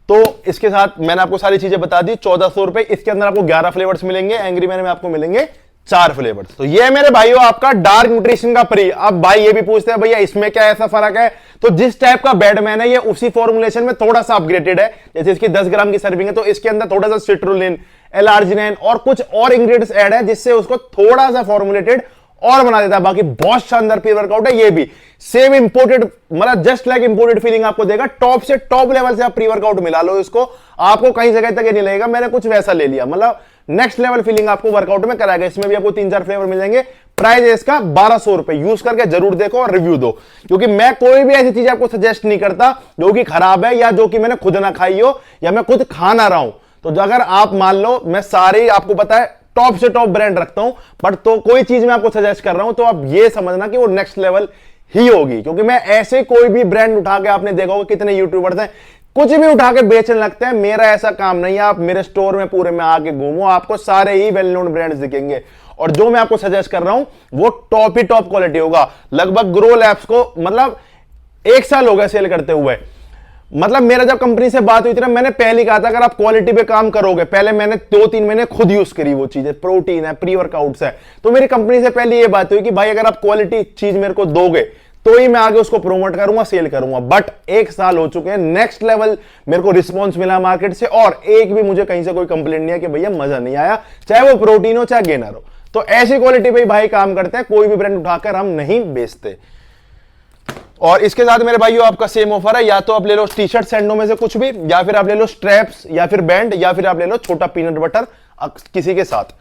तो इसके साथ मैंने आपको सारी चीजें बता दी। 1400 रुपए, इसके अंदर आपको 11 फ्लेवर्स मिलेंगे, एंग्रीमैन में आपको मिलेंगे 4 फ्लेवर्स। तो ये मेरे भाइयों आपका डार्क न्यूट्रिशन का प्री। अब भाई ये भी पूछते हैं भैया इसमें क्या ऐसा फर्क है, तो जिस टाइप का बैडमैन है ये उसी फॉर्मुलेशन में थोड़ा सा अपग्रेडेड है। जैसे इसकी 10 ग्राम की सर्विंग है, तो इसके अंदर थोड़ा सा सिट्रुलिन, एलार्जिनिन और कुछ और इंग्रेडिएंट्स ऐड है, जिससे उसको थोड़ा सा फॉर्मुलेटेड और बना देता है। बाकी बहुत शानदार प्री वर्कआउट है। ये भी सेम इंपोर्टेड, मतलब जस्ट लाइक इंपोर्टेड फीलिंग आपको देगा। टॉप से टॉप लेवल से आप प्री वर्कआउट मिला लो इसको, आपको कहीं जगह तक ये नहीं लगेगा मैंने कुछ वैसा ले लिया। मतलब नेक्स्ट लेवल फीलिंग आपको वर्कआउट में कराएगा। इसमें भी आपको 3-4 फ्लेवर मिल जाएंगे। प्राइस है इसका 1200 रुपए। यूज करके जरूर देखो और रिव्यू दो, क्योंकि मैं कोई भी ऐसी चीज आपको सजेस्ट नहीं करता जो कि खराब है या जो कि मैंने खुद ना खाई हो या मैं खुद खा ना रहा हूं। तो अगर आप मान लो, मैं सारे आपको पता है टॉप से टॉप ब्रांड रखता हूं, बट तो कोई चीज मैं आपको सजेस्ट कर रहा हूं तो आप ये समझना कि वो नेक्स्ट लेवल ही होगी। क्योंकि मैं ऐसे कोई भी ब्रांड उठा के, आपने देखा होगा कितने यूट्यूबर्स हैं कुछ भी उठा के बेचने लगते हैं, मेरा ऐसा काम नहीं है। आप मेरे स्टोर में पूरे में आके घूमो, आपको सारे ही वेल नोन ब्रांड्स दिखेंगे और जो मैं आपको सजेस्ट कर रहा हूं वो टॉप ही टॉप क्वालिटी होगा। लगभग ग्रो लैब्स को मतलब 1 साल हो गया सेल करते हुए। मतलब मेरा जब कंपनी से बात हुई थी ना, मैंने पहले कहा था अगर आप क्वालिटी पे काम करोगे, पहले मैंने 2-3 महीने खुद यूज करी वो चीजें, प्रोटीन है, प्री वर्कआउट्स है, तो मेरी कंपनी से पहले ये बात हुई कि भाई अगर आप क्वालिटी चीज मेरे को दोगे तो ही मैं आगे उसको प्रोमोट करूंगा, सेल करूंगा। बट 1 साल हो चुके हैं, नेक्स्ट लेवल मेरे को रिस्पॉन्स मिला मार्केट से और एक भी मुझे कहीं से कोई कंप्लेंट नहीं है कि भैया मजा नहीं आया, चाहे वो प्रोटीन हो चाहे गेनर हो। तो ऐसी क्वालिटी पे भाई काम करते हैं, कोई भी ब्रांड उठाकर हम नहीं बेचते। और इसके साथ मेरे भाइयों आपका सेम ऑफर है, या तो आप ले लो टी शर्ट सैंडो में से कुछ भी, या फिर आप ले लो स्ट्रैप्स, या फिर बैंड, या फिर आप ले लो छोटा पीनट बटर किसी के साथ।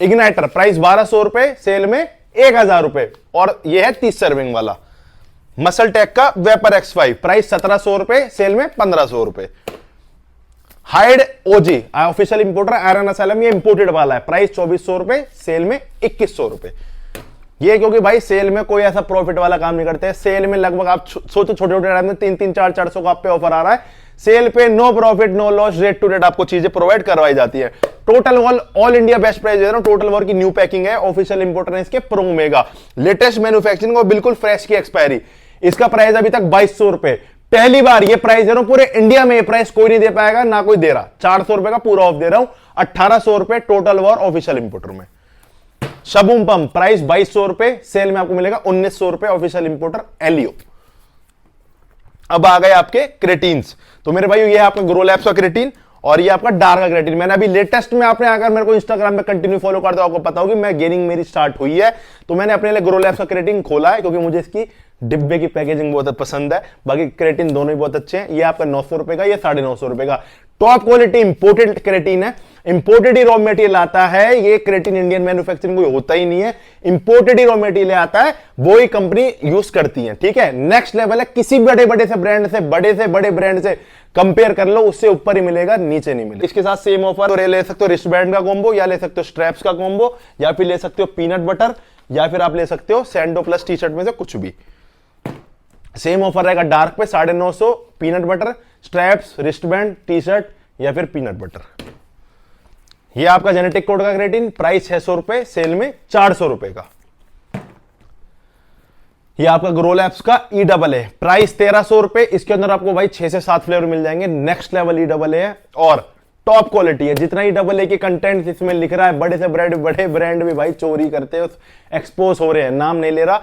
इग्नाइटर प्राइस 1200 रुपए, सेल में 1000 रुपए, और यह है 30 सर्विंग वाला। मसल टेक का वेपर X5 प्राइस 1700 रुपए, सेल में 1500 रुपए। हाइड ओजी ऑफिशियल इंपोर्टर आयरन असाइलम, ये इंपोर्टेड वाला है, प्राइस 2400 रुपए, सेल में 2100 रुपए। ये क्योंकि भाई सेल में कोई ऐसा प्रॉफिट वाला काम नहीं करते हैं। सेल में लगभग आप सोचो छोटे छोटे टाइम में 300, 400 का आप पे ऑफर आ रहा है। सेल पे no profit no loss, rate to rate आपको चीजें प्रोवाइड करवाई जाती है। Total War all India best price दे रहा हूं। टोटल वॉल की न्यू पैकिंग है, ऑफिशियल इंपोर्टर है इसके प्रोमेगा, लेटेस्ट मैन्युफैक्चरिंग और बिल्कुल फ्रेश की एक्सपायरी। इसका प्राइस अभी तक 2200 रुपए, पहली बार ये प्राइस दे रहा हूं। पूरे इंडिया में ये प्राइस कोई नहीं दे पाएगा, ना कोई दे रहा। 400 रुपए का पूरा ऑफ दे रहा हूं, 1800 रुपए टोटल वॉर ऑफिशियल इंपोर्टर में। शबूम पंप प्राइस 2200 रुपए, सेल में आपको मिलेगा 1900 रुपए, ऑफिशियल इंपोर्टर एलियो। अब आ गए आपके क्रेटीन्स। तो मेरे भाई ये आपका ग्रो लैब्स का क्रेटीन और ये आपका डार्क का क्रेटीन। मैंने अभी लेटेस्ट में, आपने अगर मेरे को इंस्टाग्राम पे कंटिन्यू फॉलो करते हो आपको पता होगी मैं गेनिंग मेरी स्टार्ट हुई है, तो मैंने अपने लिए ग्रो लैब्स का क्रेटीन खोला है, क्योंकि मुझे इसकी डिब्बे की पैकेजिंग बहुत पसंद है। बाकी क्रेटीन दोनों ही बहुत अच्छे हैं। ये आपका 900 रुपए का, ये 950 रुपए का। टॉप क्वालिटी इंपोर्टेड क्रेटीन है, इंपोर्टेड ही रॉ मटेरियल आता है। ये क्रेटीन इंडियन मैन्युफैक्चरिंग कोई होता ही नहीं है, इंपोर्टेड ही रॉ मटेरियल आता है, वो ही कंपनी यूज करती है। ठीक है, नेक्स्ट लेवल है। किसी बड़े बड़े से ब्रांड से, बड़े से बड़े ब्रांड से कंपेयर कर लो, उससे ऊपर ही मिलेगा, नीचे नहीं मिलेगा। इसके साथ सेम ऑफर, और ले सकते हो रिस्ट बैंड का कॉम्बो, या ले सकते हो स्ट्रैप्स का कॉम्बो, या फिर ले सकते हो पीनट बटर, या फिर आप ले सकते हो सैंडो प्लस टी शर्ट में से कुछ भी। सेम ऑफर रहेगा डार्क पे 950, peanut butter, straps, wrist band, T shirt या फिर पीनट बटर। ये आपका जेनेटिक कोड का क्रेटिन, प्राइस 600 रुपए, सेल में 400 रुपए का। ये आपका ग्रोलैब्स का EAA, प्राइस 1300 रुपए। इसके अंदर आपको भाई 6 से 7 फ्लेवर मिल जाएंगे। नेक्स्ट लेवल EAA है और टॉप क्वालिटी है। जितना EAA के कंटेंट इसमें लिख रहा है, बड़े ब्रांड भी भाई चोरी करते हैं, एक्सपोज हो रहे हैं, नाम नहीं ले रहा।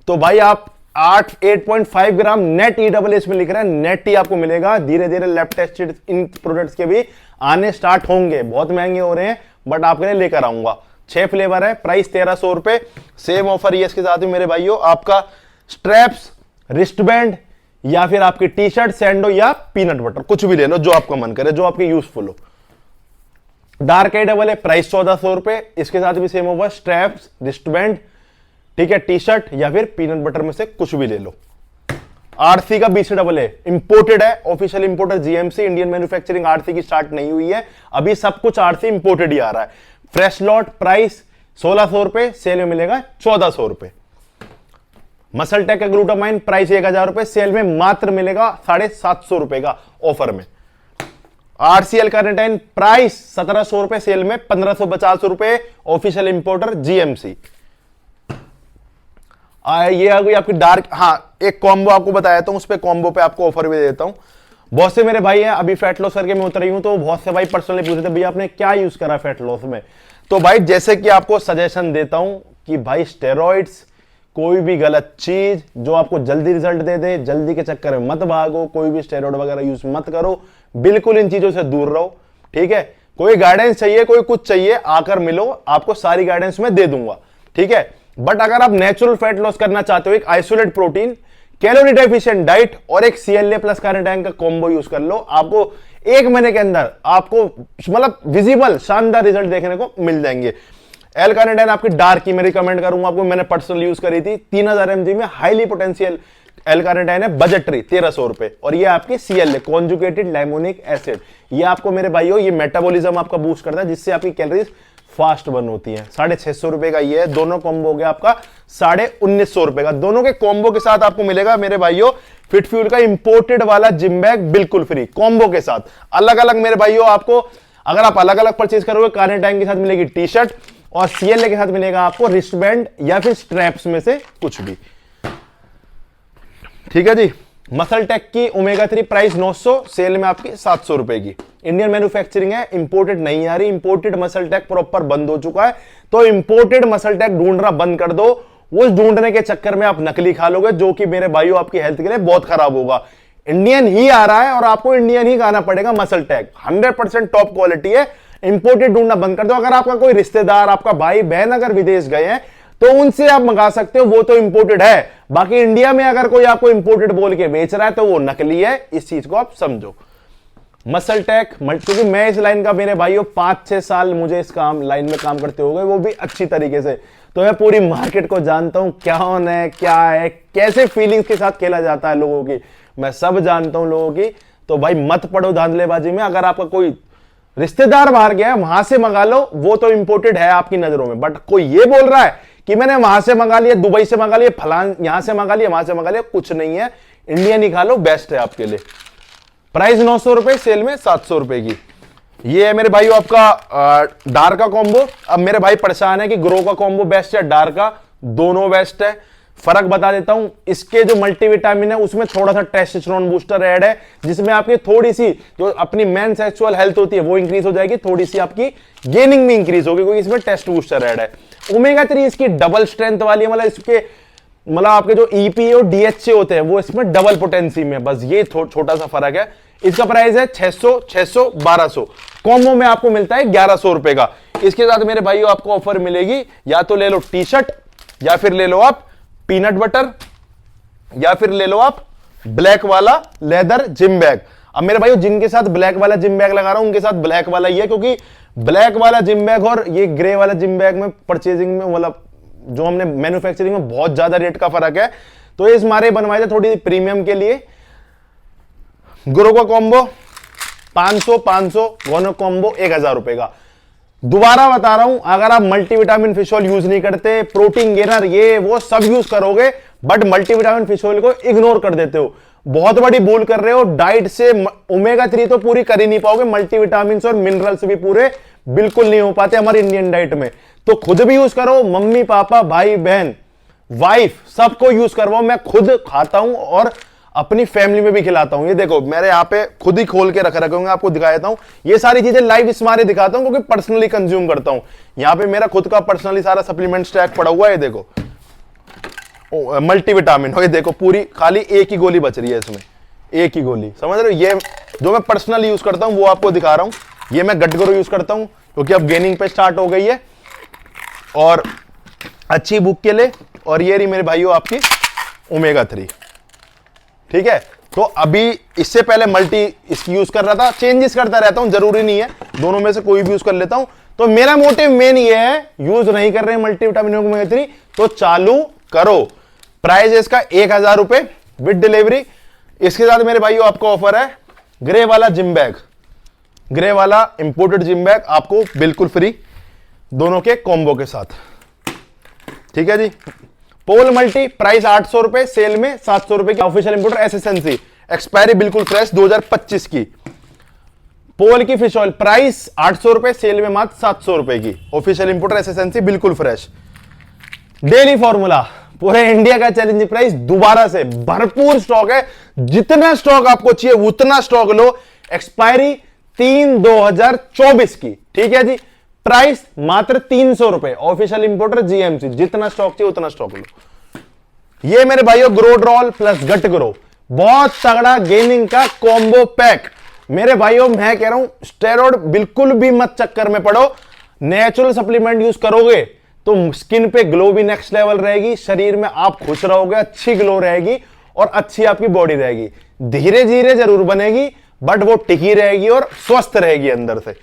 तो भाई आप 8.5 ग्राम नेट EAA इसमें लिख रहा है, नेट ही आपको मिलेगा। धीरे धीरे लैब टेस्टेड इन प्रोडक्ट्स के भी आने स्टार्ट होंगे, बहुत महंगे हो रहे हैं बट आपके लिए लेकर आऊंगा। 6 फ्लेवर है, प्राइस 1300 रुपए। सेम ऑफर ये इसके साथ ही मेरे भाइयों, आपका स्ट्रैप्स, रिस्टबैंड या फिर आपकी टी शर्ट, सैंडो या पीनट बटर, कुछ भी ले लो जो आपका मन करे, जो आपके यूजफुल हो। डार्क EAA, प्राइस 1400 रुपए। इसके साथ भी सेम ऑफर, स्ट्रैप्स, रिस्टबैंड, ठीक है, टी शर्ट या फिर पीनट बटर में से कुछ भी ले लो। आरसी का BCAA इंपोर्टेड है, official importer GMC, Indian manufacturing RC की स्टार्ट नहीं हुई है अभी, सब कुछ आरसी इंपोर्टेड ही आ रहा है। फ्रेश लॉट, प्राइस 1600 रुपए, सेल में मिलेगा 1400 रुपए। मसल टेक का ग्लूटामाइन, प्राइस 1000 रुपए, सेल में मात्र मिलेगा 750 रुपए का ऑफर में। RCL कार्निटाइन, प्राइस 1700 रुपए, सेल में 1550 रुपए, ऑफिशियल इंपोर्टर GMC। ये आ गई आपकी डार्क। हाँ, एक कॉम्बो आपको बताया था, उस पे कॉम्बो पे आपको ऑफर भी दे देता हूं। बहुत से मेरे भाई हैं, अभी फैट लॉस करके मैं उतर रही हूं, तो बहुत से भाई पर्सनली पूछे थे भैया आपने क्या यूज करा फैट लॉस में। तो भाई जैसे कि आपको सजेशन देता हूं कि भाई स्टेरॉइड्स, कोई भी गलत चीज जो आपको जल्दी रिजल्ट दे दे, जल्दी के चक्कर में मत भागो, कोई भी स्टेरॉइड वगैरह यूज मत करो, बिल्कुल इन चीजों से दूर रहो, ठीक है। कोई गाइडेंस चाहिए, कोई कुछ चाहिए, आकर मिलो, आपको सारी गाइडेंस मैं दे दूंगा, ठीक है। बट अगर आप नेचुरल फैट लॉस करना चाहते हो, एक isolate protein, calorie deficient diet और एक CLA प्लस कार्निटाइन का कॉम्बो यूज कर लो, आपको 1 महीने के अंदर आपको मतलब विजिबल शानदार रिजल्ट देखने को मिल जाएंगे। एल कार्निटाइन आपकी डार्क की मैं रिकमेंड करूंगा आपको, मैंने पर्सनल यूज करी थी। 3000 mg में हाईली पोटेंशियल एल कार्निटाइन है, बजटरी 1300 रुपए। और ये आपकी CLA कॉन्जुगेटेड लाइमोनिक एसिड, ये आपको मेरे भाइयों ये मेटाबॉलिज्म आपका बूस्ट करता है, जिससे आपकी कैलोरीज फास्ट बर्न होती है। 650 रुपए का ये है, दोनों कॉम्बो हो गया आपका 1950 रुपए का। दोनों के कॉम्बो के साथ आपको मिलेगा मेरे भाइयों फिट फ्यूल का इंपोर्टेड वाला जिम बैग बिल्कुल फ्री, कॉम्बो के साथ। अलग अलग मेरे भाइयों आपको, अगर आप अलग अलग परचेज करोगे, कार्निटाइन के साथ मिलेगी टी शर्ट और CLA के साथ मिलेगा आपको रिस्टबैंड या फिर स्ट्रैप्स में से कुछ भी, ठीक है जी। मसल टेक की ओमेगा 3 प्राइस 900, सेल में आपकी 700 रुपए की। इंडियन मैन्युफैक्चरिंग है, इंपोर्टेड नहीं आ रही। इंपोर्टेड मसल टेक प्रॉपर बंद हो चुका है, तो इंपोर्टेड मसल टेक ढूंढना बंद कर दो। उस ढूंढने के चक्कर में आप नकली खा लोगे, जो कि मेरे भाइयों आपकी हेल्थ के लिए बहुत खराब होगा। इंडियन ही आ रहा है और आपको इंडियन ही खाना पड़ेगा। मसल टेक 100% टॉप क्वालिटी है, इंपोर्टेड ढूंढना बंद कर दो। अगर आपका कोई रिश्तेदार, आपका भाई बहन अगर विदेश गए हैं तो उनसे आप मंगा सकते हो, वो तो इंपोर्टेड है। बाकी इंडिया में अगर कोई आपको इंपोर्टेड बोल के बेच रहा है तो वो नकली है, इस चीज को आप समझो। मसल टेक, क्योंकि मैं इस लाइन का मेरे भाइयों 5-6 साल मुझे इस काम लाइन में काम करते हो गए, वो भी अच्छी तरीके से, तो मैं पूरी मार्केट को जानता हूं, क्या होना है, क्या है, कैसे फीलिंग्स के साथ खेला जाता है लोगों की, मैं सब जानता हूं लोगों की। तो भाई मत पड़ो धांधलेबाजी में। अगर आपका कोई रिश्तेदार बाहर गया है, वहां से मंगा लो, वो तो इंपोर्टेड है आपकी नजरों में। बट कोई ये बोल रहा है कि मैंने वहां से मंगा लिया, दुबई से मंगा लिया, फलान यहां से मंगा लिया, वहां से मंगा लिया, कुछ नहीं है। इंडियन ही खा लो, बेस्ट है आपके लिए। प्राइस 900 रुपए, सेल में 700 रुपए की। ये है मेरे भाइयों आपका डार्क का कॉम्बो। अब मेरे भाई परेशान है कि ग्रो का कॉम्बो बेस्ट है, डार्क का, दोनों बेस्ट है। फर्क बता देता हूं, इसके जो मल्टीविटामिन है उसमें थोड़ा सा टेस्टोस्टेरोन बूस्टर ऐड है, जिसमें आपकी थोड़ी सी जो अपनी मेन सेक्सुअल हेल्थ होती है वो इंक्रीज हो जाएगी, थोड़ी सी आपकी गेनिंग में इंक्रीज होगी, क्योंकि इसमें टेस्ट बूस्टर ऐड है। ओमेगा 3 इसकी डबल स्ट्रेंथ वाली है, मतलब इसके मतलब आपके जो EPA और DHA होते हैं वो इसमें डबल पोटेंसी में, बस ये छोटा सा फर्क है। इसका प्राइस है 600, 600, 1200। कॉम्बो में आपको मिलता है 1100 रुपए का। इसके साथ मेरे भाइयों आपको ऑफर मिलेगी, या तो ले लो टी शर्ट, या फिर ले लो आप पीनट बटर, या फिर ले लो आप ब्लैक वाला लेदर जिम बैग। अब मेरे भाइयों जिनके साथ ब्लैक वाला जिम बैग लगा रहा हूं उनके साथ ब्लैक वाला ही है, क्योंकि ब्लैक वाला जिम बैग और ये ग्रे वाला जिम बैग में परचेजिंग में मतलब जो हमने मैन्युफैक्चरिंग में बहुत ज्यादा रेट का फर्क है, तो इस मारे बनवाए थे थोड़ी प्रीमियम के लिए। ग्रो का कॉम्बो 500, 500, गोनो कॉम्बो 1000 रुपए का। दोबारा बता रहा हूं, अगर आप मल्टीविटामिन फिश ऑयल यूज नहीं करते, प्रोटीन गेनर ये वो सब यूज करोगे, बट मल्टीविटामिन फिश ऑयल को इग्नोर कर देते हो, बहुत बड़ी भूल कर रहे हो। डाइट से ओमेगा 3 तो पूरी कर ही नहीं पाओगे, मल्टीविटामिन और मिनरल्स भी पूरे बिल्कुल नहीं हो पाते हमारी इंडियन डाइट में। तो खुद भी यूज करो, मम्मी पापा भाई बहन वाइफ सबको यूज करवाओ। मैं खुद खाता हूं और अपनी फैमिली में भी खिलाता हूं। ये देखो मेरे यहाँ पे खुद ही खोल के रख रखे होंगे, आपको दिखा देता हूं। ये सारी चीजें लाइव स्मारे दिखाता हूं क्योंकि पर्सनली कंज्यूम करता हूं। यहाँ पे मेरा खुद का पर्सनली सारा सप्लीमेंट स्टैक पड़ा हुआ है। ये देखो मल्टीविटामिन हो, ये देखो पूरी खाली एक ही गोली बच रही है इसमें, एक ही गोली, समझ रहे हो। ये जो मैं पर्सनली यूज करता हूं वो आपको दिखा रहा हूं। ये मैं गटग्रो यूज करता हूं क्योंकि अब गेनिंग पे स्टार्ट हो गई है और अच्छी भूख के लिए। और ये रही मेरे भाइयों आपकी ओमेगा 3, ठीक है। तो अभी इससे पहले मल्टी इसकी यूज कर रहा था, चेंजेस करता रहता हूं, जरूरी नहीं है दोनों में से कोई भी यूज कर लेता हूं। तो मेरा मोटिव मेन ये है, यूज नहीं कर रहे मल्टीविटामिन ओमेगा 3 तो चालू करो। प्राइस इसका 1000 रुपए विद डिलीवरी। इसके साथ मेरे भाइयों आपको ऑफर है ग्रे वाला जिम बैग, ग्रे वाला इंपोर्टेड जिम बैग आपको बिल्कुल फ्री, दोनों के कॉम्बो के साथ, ठीक है जी। पोल मल्टी प्राइस 800 रुपए, सेल में 700 रुपए की। ऑफिशियल इंपोर्टर एसएसएनसी, एक्सपायरी बिल्कुल फ्रेश 2025 की। पोल की फिश ऑयल प्राइस 800 रुपए, सेल में मात्र 700 रुपए की। ऑफिशियल इंपोर्टर एसएसएनसी बिल्कुल फ्रेश। डेली फॉर्मूला पूरे इंडिया का चैलेंजिंग प्राइस, दोबारा से भरपूर स्टॉक है, जितना स्टॉक आपको चाहिए उतना स्टॉक लो। एक्सपायरी 3/2024 की, ठीक है जी। प्राइस मात्र 300 रुपए, ऑफिशियल इंपोर्टर जीएमसी, जितना स्टॉक चाहिए उतना स्टॉक लो। ये मेरे भाइयों ग्रोड्रॉल प्लस गट ग्रो, बहुत तगड़ा गेनिंग का कॉम्बो पैक। मेरे भाइयों मैं कह रहा हूं स्टेरॉइड बिल्कुल भी मत चक्कर में पड़ो, नेचुरल सप्लीमेंट यूज करोगे तो स्किन पे ग्लो भी नेक्स्ट लेवल रहेगी, शरीर में आप खुश रहोगे, अच्छी ग्लो रहेगी और अच्छी आपकी बॉडी रहेगी। धीरे धीरे जरूर बनेगी बट वो टिकी रहेगी और स्वस्थ रहेगी अंदर से।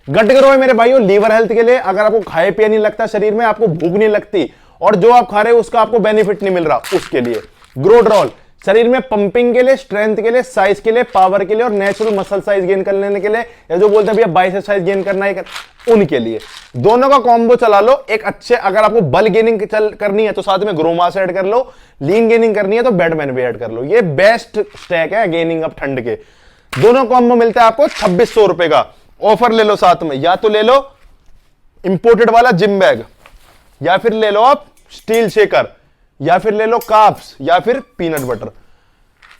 गट ग्रो है मेरे भाइयों लीवर हेल्थ के लिए। अगर आपको खाए पिए नहीं लगता, शरीर में आपको भूख नहीं लगती और जो आप खा रहे हो उसका आपको बेनिफिट नहीं मिल रहा, उसके लिए ग्रोड्रॉल शरीर में पंपिंग के लिए, स्ट्रेंथ के लिए, साइज के लिए, पावर के लिए और नेचुरल मसल साइज गेन करने के लिए, या जो बोलते हैं भैया बाइसेप साइज गेन करना है उनके लिए, दोनों का कॉम्बो चला लो। एक अच्छे, अगर आपको बल गेनिंग करनी है तो साथ में ग्रोमास ऐड कर लो, लीन गेनिंग करनी है तो बैटमैन भी ऐड कर लो। ये बेस्ट स्टैक है गेनिंग अप ठंड के। दोनों कॉम्बो मिलता है आपको 2600 रुपए का। ऑफर ले लो साथ में, या तो ले लो इंपोर्टेड वाला जिम बैग, या फिर ले लो आप स्टील शेकर, या फिर ले लो काप्स, या फिर पीनट बटर,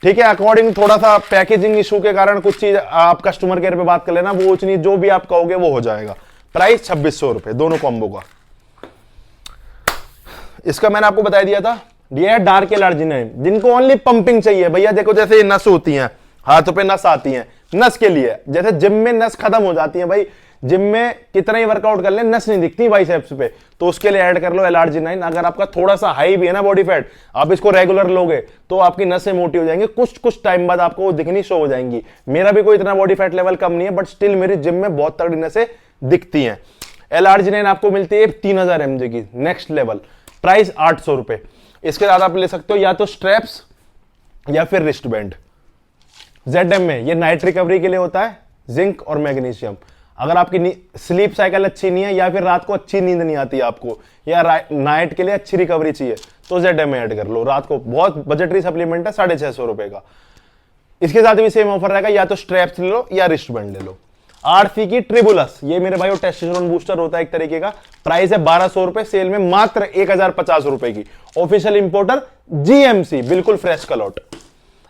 ठीक है। अकॉर्डिंग थोड़ा सा पैकेजिंग इशू के कारण कुछ चीज आप कस्टमर केयर पे बात कर लेना, वो उतनी जो भी आप कहोगे वो हो जाएगा। प्राइस 2600 रुपए दोनों कॉम्बो का। इसका मैंने आपको बता दिया था, ये है डार्क एलर्जिनाइन, जिनको ओनली पंपिंग चाहिए भैया। देखो जैसे ये नस होती हैं, हाथों पे नस आती हैं, नस के लिए, जैसे जिम में नस खत्म हो जाती है भाई, जिम में कितना ही वर्कआउट कर ले नस नहीं दिखती बाइसेप्स पे, तो उसके लिए ऐड कर लो एलआरजिनाइन। अगर आपका थोड़ा सा हाई भी है ना बॉडी फैट, आप इसको रेगुलर लोगे तो आपकी नसें मोटी हो जाएंगी, कुछ टाइम बाद आपको वो दिखनी शो हो जाएंगी। मेरा भी कोई इतना बॉडी फैट लेवल कम नहीं है, बट स्टिल मेरी जिम में बहुत तगड़ी नसें दिखती हैं। एलआरजिनाइन आपको मिलती है 3000 mg की, नेक्स्ट लेवल। प्राइस 800 रुपए। इसके साथ आप ले सकते हो या तो स्ट्रैप्स या फिर रिस्ट बैंड। ZM में ये नाइट रिकवरी के लिए होता है, जिंक और मैग्नीशियम। अगर आपकी स्लीप साइकिल अच्छी नहीं है या फिर रात को अच्छी नींद नहीं आती आपको, या नाइट के लिए अच्छी रिकवरी चाहिए तो ZM में ऐड कर लो रात को। बहुत बजटरी सप्लीमेंट है, 650 रुपए का। इसके साथ भी सेम ऑफर रहेगा, या तो स्ट्रैप्स ले लो या रिस्ट बैंड ले लो। आरसी की ट्रिबुलस, ये मेरे भाई टेस्टोस्टेरोन बूस्टर होता है एक तरीके का। प्राइस है 1200 रुपए, सेल में मात्र 1050 रुपए की। ऑफिशियल इंपोर्टर जीएमसी, बिल्कुल फ्रेश कलौट।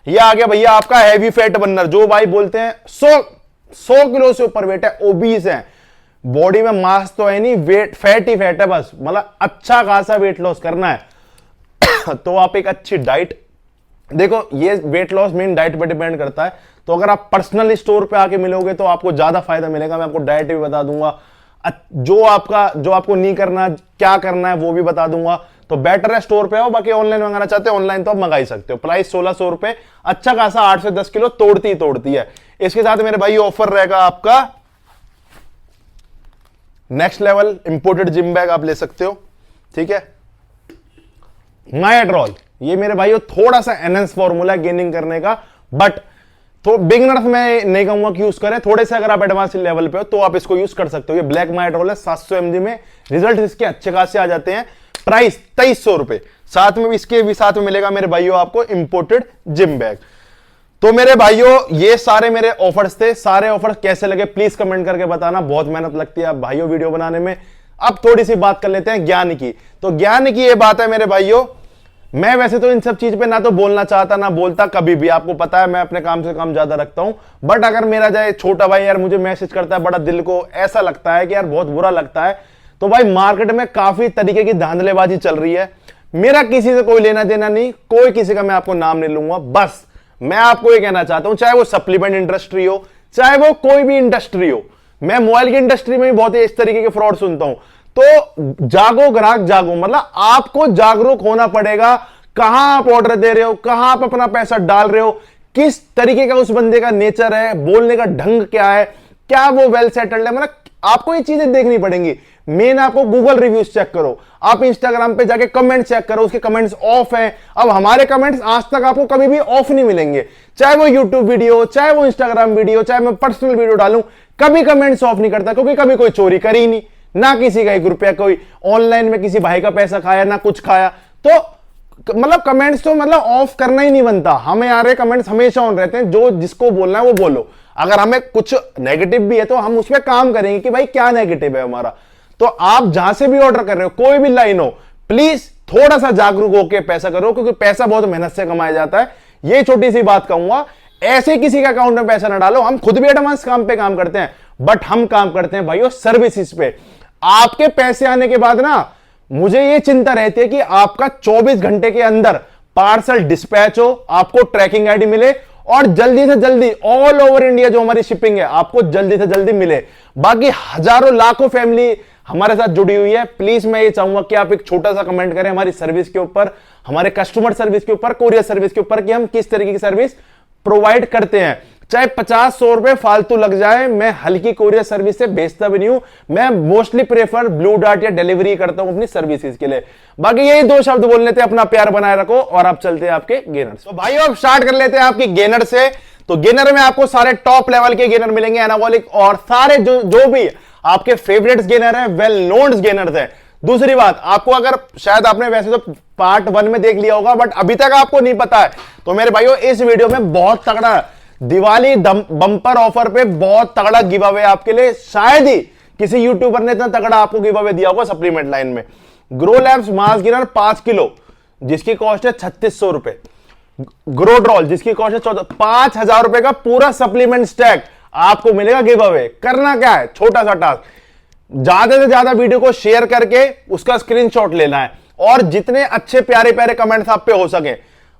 ये आ गया भैया आपका हैवी फैट बर्नर, जो भाई बोलते हैं 100 किलो से ऊपर वेट है, ओबीस है, बॉडी में मास तो है नहीं, वेट फैट ही फैट है बस, मतलब अच्छा खासा वेट लॉस करना है तो आप एक अच्छी डाइट, देखो ये वेट लॉस मेन डाइट पे डिपेंड करता है। तो अगर आप पर्सनल स्टोर पे आके मिलोगे तो आपको ज्यादा फायदा मिलेगा। मैं आपको डाइट भी बता दूंगा, जो आपको नहीं करना, क्या करना है वो भी बता दूंगा। तो बेटर है स्टोर पे आओ। बाकी ऑनलाइन मंगाना चाहते हो ऑनलाइन तो आप मंगा ही सकते हो। प्राइस 1600 रुपए, अच्छा खासा 8 से 10 किलो तोड़ती है। इसके साथ मेरे भाई ऑफर रहेगा आपका next level imported gym bag, आप ले सकते हो, ठीक है। नाइट्रॉल, ये मेरे भाइयों थोड़ा सा एनएस फॉर्मूला गेनिंग करने का, बट तो बिगिनर्स में नहीं कहूंगा कि यूज करें, थोड़े से अगर आप एडवांस लेवल पे हो तो आप इसको यूज कर सकते हो। ये ब्लैक नाइट्रॉल है, 700 mg में, रिजल्ट इसके अच्छे खासे आ जाते हैं। प्राइस 2300 रुपए। साथ में इसके भी साथ में मिलेगा मेरे भाइयों आपको इंपोर्टेड जिम बैग। तो मेरे भाइयों ये सारे मेरे ऑफर्स थे। सारे ऑफर्स कैसे लगे प्लीज कमेंट करके बताना, बहुत मेहनत लगती है भाइयों वीडियो बनाने में। अब थोड़ी सी बात कर लेते हैं ज्ञान की। तो ज्ञान की ये बात है मेरे भाइयों, मैं वैसे तो इन सब चीज पे ना तो बोलना चाहता ना बोलता कभी भी, आपको पता है मैं अपने काम से काम ज्यादा रखता हूं। बट अगर मेरा जाए छोटा भाई यार मुझे मैसेज करता है, बड़ा दिल को ऐसा लगता है कि यार बहुत बुरा लगता है। तो भाई मार्केट में काफी तरीके की धांधलेबाजी चल रही है, मेरा किसी से कोई लेना देना नहीं, कोई किसी का मैं आपको नाम नहीं लूंगा। बस मैं आपको ये कहना चाहता हूं, चाहे वो सप्लीमेंट इंडस्ट्री हो, चाहे वो कोई भी इंडस्ट्री हो, मैं मोबाइल की इंडस्ट्री में भी बहुत ही इस तरीके के फ्रॉड सुनता हूं। तो जागो ग्राहक जागो, मतलब आपको जागरूक होना पड़ेगा। कहां आप ऑर्डर दे रहे हो, कहां आप अपना पैसा डाल रहे हो, किस तरीके का उस बंदे का नेचर है, बोलने का ढंग क्या है, क्या वो वेल सेटल्ड है, मतलब आपको ये चीजें देखनी पड़ेंगी। मेन आपको गूगल रिव्यूज चेक करो, आप इंस्टाग्राम पे जाके कमेंट चेक करो, उसके कमेंट्स ऑफ हैं। अब हमारे कमेंट्स आज तक आपको कभी भी ऑफ नहीं मिलेंगे, चाहे वो यूट्यूब वीडियो, चाहे वो इंस्टाग्राम वीडियो, चाहे मैं पर्सनल वीडियो डालूं, कभी कमेंट्स ऑफ नहीं करता, क्योंकि कभी कोई चोरी करी नहीं, ना किसी का 1 रुपया कोई ऑनलाइन में किसी भाई का पैसा खाया, ना कुछ खाया। तो मतलब कमेंट्स तो मतलब ऑफ करना ही नहीं बनता, हमें आ रहे कमेंट्स हमेशा ऑन रहते हैं। जो जिसको बोलना है वो बोलो, अगर हमें कुछ नेगेटिव भी है तो हम उस पर काम करेंगे कि भाई क्या नेगेटिव है हमारा। तो आप जहां से भी ऑर्डर कर रहे हो, कोई भी लाइन हो, प्लीज थोड़ा सा जागरूक होकर पैसा करो, क्योंकि पैसा बहुत मेहनत से कमाया जाता है। ये छोटी सी बात कहूंगा, ऐसे किसी के अकाउंट में पैसा ना डालो। हम खुद भी एडवांस काम पे काम करते हैं, बट हम काम करते हैं भाइयों सर्विसेज पे। आपके पैसे आने के बाद ना मुझे ये चिंता रहती है कि आपका 24 घंटे के अंदर पार्सल डिस्पैच हो, आपको ट्रैकिंग आईडी मिले, और जल्दी से जल्दी ऑल ओवर इंडिया जो हमारी शिपिंग है आपको जल्दी से जल्दी मिले। बाकी हजारों लाखों फैमिली हमारे साथ जुड़ी हुई है। प्लीज मैं ये चाहूंगा कि आप एक छोटा सा कमेंट करें हमारी सर्विस के ऊपर, हमारे कस्टमर सर्विस के ऊपर, कोरियर सर्विस के ऊपर, कि हम किस तरीके की सर्विस प्रोवाइड करते हैं। चाहे 50-100 रुपए फालतू लग जाए, मैं हल्की कोरियर सर्विस से बेचता भी नहीं हूं। मैं मोस्टली प्रेफर ब्लू डार्ट या डिलीवरी करता हूं अपनी सर्विसेज के लिए। बाकी यही 2 शब्द बोल लेते हैं, अपना प्यार बनाए रखो, और आप चलते हैं आपके गेनर। तो भाई अब स्टार्ट कर लेते हैं आपकी गेनर से। तो गेनर में आपको सारे टॉप लेवल के गेनर मिलेंगे, एनाबॉलिक, और सारे जो भी आपके फेवरेट्स गेनर है, वेल नोन गेनर है। दूसरी बात, आपको अगर शायद आपने वैसे तो पार्ट 1 में देख लिया होगा, बट अभी तक आपको नहीं पता है, तो मेरे भाइयों इस वीडियो में बहुत तगड़ा दिवाली बंपर ऑफर पे बहुत तगड़ा गिव अवे आपके लिए। शायद ही किसी यूट्यूबर ने इतना तगड़ा आपको गिव अवे दिया होगा सप्लीमेंट लाइन में। ग्रो लैब्स मास गिनर 5 किलो जिसकी कॉस्ट है 3600 रुपए, ग्रोड्रॉल जिसकी कॉस्ट है 5000 रुपए का पूरा सप्लीमेंट स्टैक आपको मिलेगा गिव अवे। करना क्या है, छोटा सा टास्क, ज्यादा से ज्यादा वीडियो को शेयर करके उसका स्क्रीनशॉट लेना है, और जितने अच्छे प्यारे प्यारे कमेंट्स आप पे हो सके,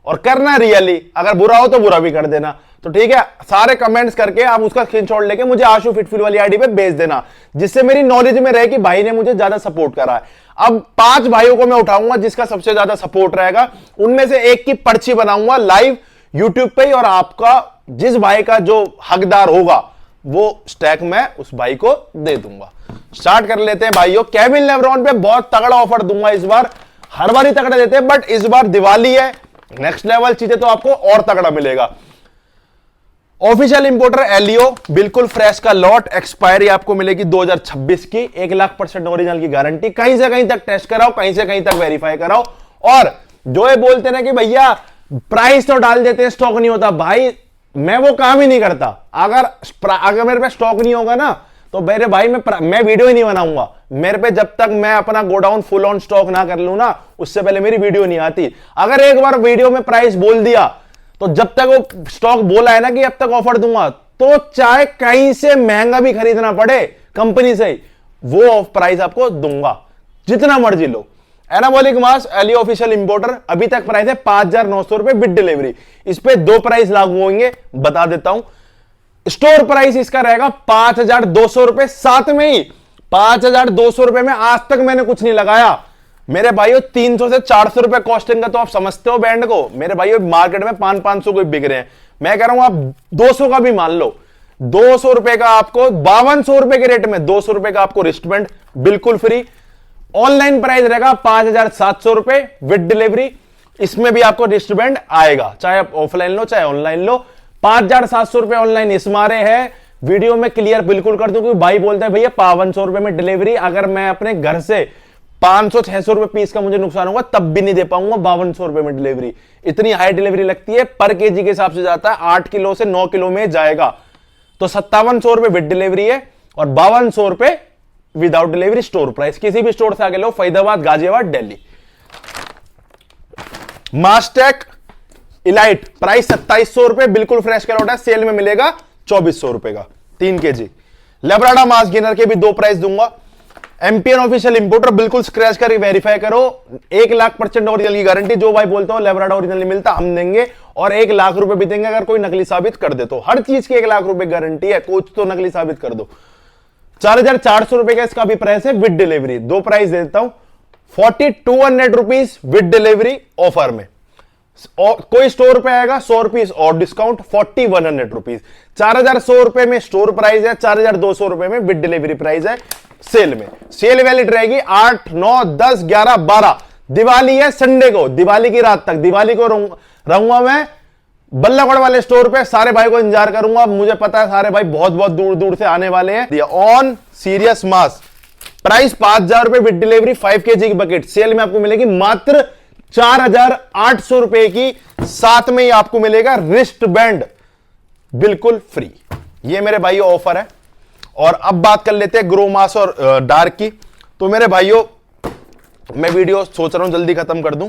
और करना रियली, अगर बुरा हो तो बुरा भी कर देना, तो ठीक है। सारे कमेंट्स करके आप उसका स्क्रीनशॉट लेके मुझे आशु फिटफुल वाली आईडी पे भेज देना, जिससे मेरी नॉलेज में रहे कि भाई ने मुझे ज्यादा सपोर्ट करा है। अब 5 भाइयों को मैं उठाऊंगा जिसका सबसे ज्यादा सपोर्ट रहेगा, उनमें से एक की पर्ची बनाऊंगा लाइव यूट्यूब पे ही, और आपका जिस भाई का जो हकदार होगा वो स्टैक मैं उस भाई को दे दूंगा। स्टार्ट कर लेते हैं भाइयों। केविन लेब्रॉन पे बहुत तगड़ा ऑफर दूंगा इस बार, हर बार ही तगड़ा देते हैं, बट इस बार दिवाली है, नेक्स्ट लेवल चीजें तो आपको और तगड़ा मिलेगा। ऑफिशियल इंपोर्टर एलियो, बिल्कुल फ्रेश का लॉट, एक्सपायरी आपको मिलेगी 2026 की, 1,00,000% ओरिजिनल की गारंटी। कहीं से कहीं तक टेस्ट कराओ, कहीं से कहीं तक वेरीफाई कराओ। और जो ये बोलते ना कि भैया प्राइस तो डाल देते हैं स्टॉक नहीं होता, भाई मैं वो काम ही नहीं करता। अगर मेरे पे स्टॉक नहीं होगा ना तो मेरे भाई मैं वीडियो ही नहीं बनाऊंगा। मेरे पे जब तक मैं अपना गोडाउन फुल ऑन स्टॉक ना कर लूं ना, उससे पहले मेरी वीडियो नहीं आती। अगर एक बार वीडियो में प्राइस बोल दिया तो जब तक वो स्टॉक बोला है ना कि अब तक ऑफर दूंगा, तो चाहे कहीं से महंगा भी खरीदना पड़े कंपनी से, वो ऑफ प्राइस आपको दूंगा, जितना मर्जी लो। एनाबॉलिक मास एलियो ऑफिशियल इंपोर्टर, अभी तक प्राइस है 5,900 रुपए विद डिलीवरी। इस पे 2 प्राइस लागू होंगे, बता देता हूं। स्टोर प्राइस इसका रहेगा 5,200 रुपए, साथ में ही 5,200 रुपए में आज तक मैंने कुछ नहीं लगाया। मेरे भाइयों 300 से 400 रुपए कॉस्टिंग का तो आप समझते हो बैंड को। मेरे भाइयों मार्केट में 500 को बिक रहे हैं, मैं कह रहा हूं आप 200 का भी मान लो, 200 रुपए का आपको 5200 रुपए के रेट में 200 रुपए का आपको रिस्टमेंट बिल्कुल फ्री। ऑनलाइन प्राइस रहेगा 5,700 रुपए विद डिलीवरी, इसमें भी आपको रिस्टमेंट आएगा, चाहे आप ऑफलाइन लो चाहे ऑनलाइन लो। 5,700 रुपए ऑनलाइन इस मारे है, वीडियो में क्लियर बिल्कुल कर दूं, क्योंकि भाई बोलते हैं भैया 5,100 रुपए में डिलीवरी। अगर मैं अपने घर से 500-600 रुपए पीस का मुझे नुकसान होगा, तब भी नहीं दे पाऊंगा 5200 रुपए में डिलीवरी। इतनी हाई डिलीवरी लगती है, पर केजी के हिसाब से जाता है, 8 किलो से 9 किलो में जाएगा। तो 5700 रुपए विद डिलीवरी है और 5200 रुपए विदाउट डिलीवरी स्टोर प्राइस। किसी भी स्टोर से आगे लो, फरीदाबाद, गाजियाबाद, दिल्ली। मास्टेक इलाइट प्राइस 2700 रुपए, बिल्कुल फ्रेश कैरोट है, सेल में मिलेगा 2400 रुपए का 3 केजी। लेब्राडा मास गेनर के भी 2 प्राइस दूंगा। एमपीएन ऑफिशियल इंपोर्टर, बिल्कुल स्क्रैच करके वेरीफाई करो, 1,00,000% ओरिजिनल की गारंटी। जो भाई बोलते हो लेब्राडा ओरिजिनल नहीं मिलता, हम देंगे और 1,00,000 रुपए भी देंगे अगर कोई नकली साबित कर दे तो। हर चीज की 1,00,000 रुपए गारंटी है, कुछ तो नकली साबित कर दो। 4,400 रुपए का इसका भी प्राइस है विद डिलीवरी। 2 प्राइस देता हूं, 4,200 रुपीज विद डिलीवरी ऑफर में। कोई स्टोर पे आएगा 100 रुपीज और डिस्काउंट, 4,100 रुपीज। 4,100 रुपए में स्टोर प्राइस है, 4,200 रुपए में विद डिलीवरी प्राइस है सेल में। सेल वैलिड रहेगी 8, 9, 10, 11, 12। दिवाली है संडे को, दिवाली की रात तक। दिवाली को रहूंगा मैं बल्लागढ़ वाले स्टोर पे, सारे भाई को इंतजार करूंगा। मुझे पता है सारे भाई बहुत बहुत दूर दूर से आने वाले हैं। ऑन सीरियस मास प्राइस 5,000 रुपए विद डिलीवरी, 5 केजी की बकेट सेल में आपको मिलेगी मात्र 4,800 रुपए की। साथ में ही आपको मिलेगा रिस्ट बैंड बिल्कुल फ्री। ये मेरे भाइयों ऑफर है। और अब बात कर लेते हैं ग्रो मास और डार्क की। तो मेरे भाइयों मैं वीडियो सोच रहा हूं जल्दी खत्म कर दूं।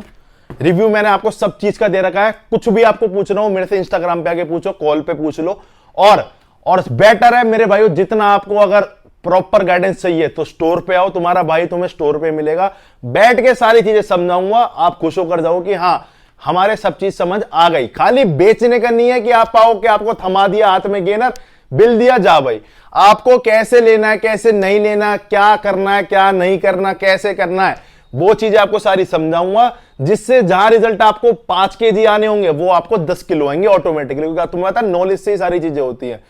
रिव्यू मैंने आपको सब चीज का दे रखा है, कुछ भी आपको पूछना हो मेरे से इंस्टाग्राम पे आके पूछो, कॉल पे पूछ लो। और बेटर है मेरे भाइयों, जितना आपको अगर प्रॉपर गाइडेंस चाहिए तो स्टोर पे आओ, तुम्हारा भाई तुम्हें स्टोर पे मिलेगा, बैठ के सारी चीजें समझाऊंगा, आप खुश होकर जाओ कि हाँ हमारे सब चीज समझ आ गई। खाली बेचने का नहीं है कि आप आओ कि आपको थमा दिया हाथ में गेनर, बिल दिया, जा भाई। आपको कैसे लेना है, कैसे नहीं लेना, क्या करना है, क्या नहीं करना, कैसे करना है, वो चीजें आपको सारी समझाऊंगा, जिससे जहां रिजल्ट आपको 5 केजी आने होंगे वो आपको 10 किलो आएंगे ऑटोमेटिकली, क्योंकि तुम्हें पता नॉलेज से ही सारी चीजें होती है।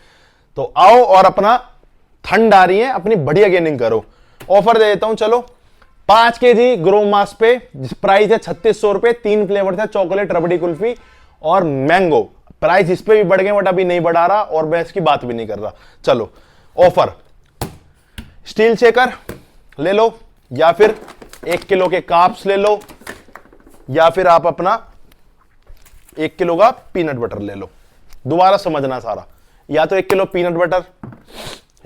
तो आओ और अपना ठंड आ रही है, अपनी बढ़िया गेनिंग करो। ऑफर दे देता हूं, चलो 5 केजी ग्रो मास पे प्राइस है 3600 रुपए। 3 फ्लेवर थे, चॉकलेट, रबड़ी कुल्फी और मैंगो। प्राइस इस पे भी बढ़ गए बट अभी नहीं बढ़ा रहा और मैं इसकी बात भी नहीं कर रहा। चलो ऑफर, स्टील शेकर ले लो, या फिर 1 किलो के काप्स ले लो, या फिर आप अपना 1 किलो का पीनट बटर ले लो। दोबारा समझना सारा, या तो 1 किलो पीनट बटर,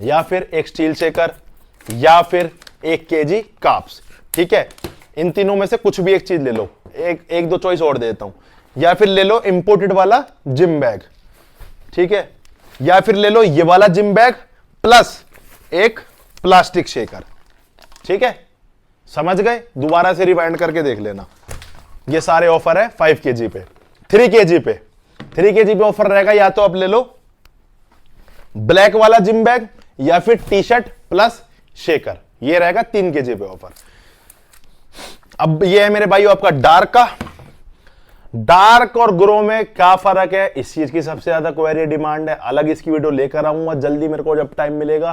या फिर 1 स्टील शेकर, या फिर 1 केजी काप्स। ठीक है, इन तीनों में से कुछ भी एक चीज ले लो। एक दो चॉइस और देता हूं, या फिर ले लो इंपोर्टेड वाला जिम बैग, ठीक है, या फिर ले लो ये वाला जिम बैग प्लस एक प्लास्टिक शेकर। ठीक है, समझ गए? दोबारा से रिवाइंड करके देख लेना। ये सारे ऑफर है 5 केजी पे। 3 केजी पे, 3 केजी पे ऑफर रहेगा, या तो आप ले लो ब्लैक वाला जिम बैग या फिर टी शर्ट प्लस शेकर। ये रहेगा 3 केजी पे ऑफर। अब ये है मेरे भाइयों आपका डार्क का। डार्क और ग्रो में क्या फर्क है, इस चीज की सबसे ज्यादा क्वेरी डिमांड है। अलग इसकी वीडियो लेकर आऊंगा जल्दी, मेरे को जब टाइम मिलेगा।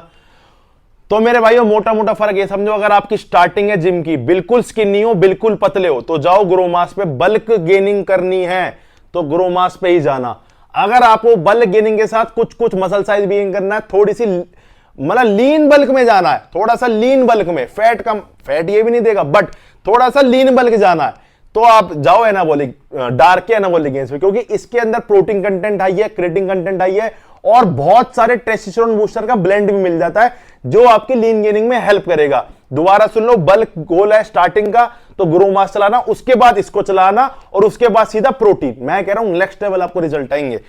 तो मेरे भाइयों मोटा मोटा फर्क ये समझो, अगर आपकी स्टार्टिंग है जिम की, बिल्कुल स्किनी हो, बिल्कुल पतले हो, तो जाओ ग्रो मास पे। बल्क गेनिंग करनी है तो ग्रो मास पे ही जाना। अगर आपको बल्क गेनिंग के साथ कुछ कुछ मसल साइज भी गेन करना है, थोड़ी सी मतलब लीन बल्क में जाना है, थोड़ा सा लीन बल्क में, फैट कम, फैट ये भी नहीं देगा बट थोड़ा सा लीन बल्क जाना है, तो आप जाओ एनाबॉलिक, डार्क के एनाबॉलिक गेन्स पे, क्योंकि इसके अंदर प्रोटीन कंटेंट हाई है, क्रिएटिन कंटेंट हाई है और बहुत सारे टेस्टोस्टेरोन बूस्टर का ब्लेंड भी मिल जाता है जो आपकी लीन गेनिंग में हेल्प करेगा। दोबारा सुन लो, बल्क गोल है स्टार्टिंग का तो ग्रो मास चलाना, उसके बाद इसको चलाना और उसके बाद सीधा प्रोटीन। मैं कह रहा हूं नेक्स्ट लेवल आपको रिजल्ट आएंगे।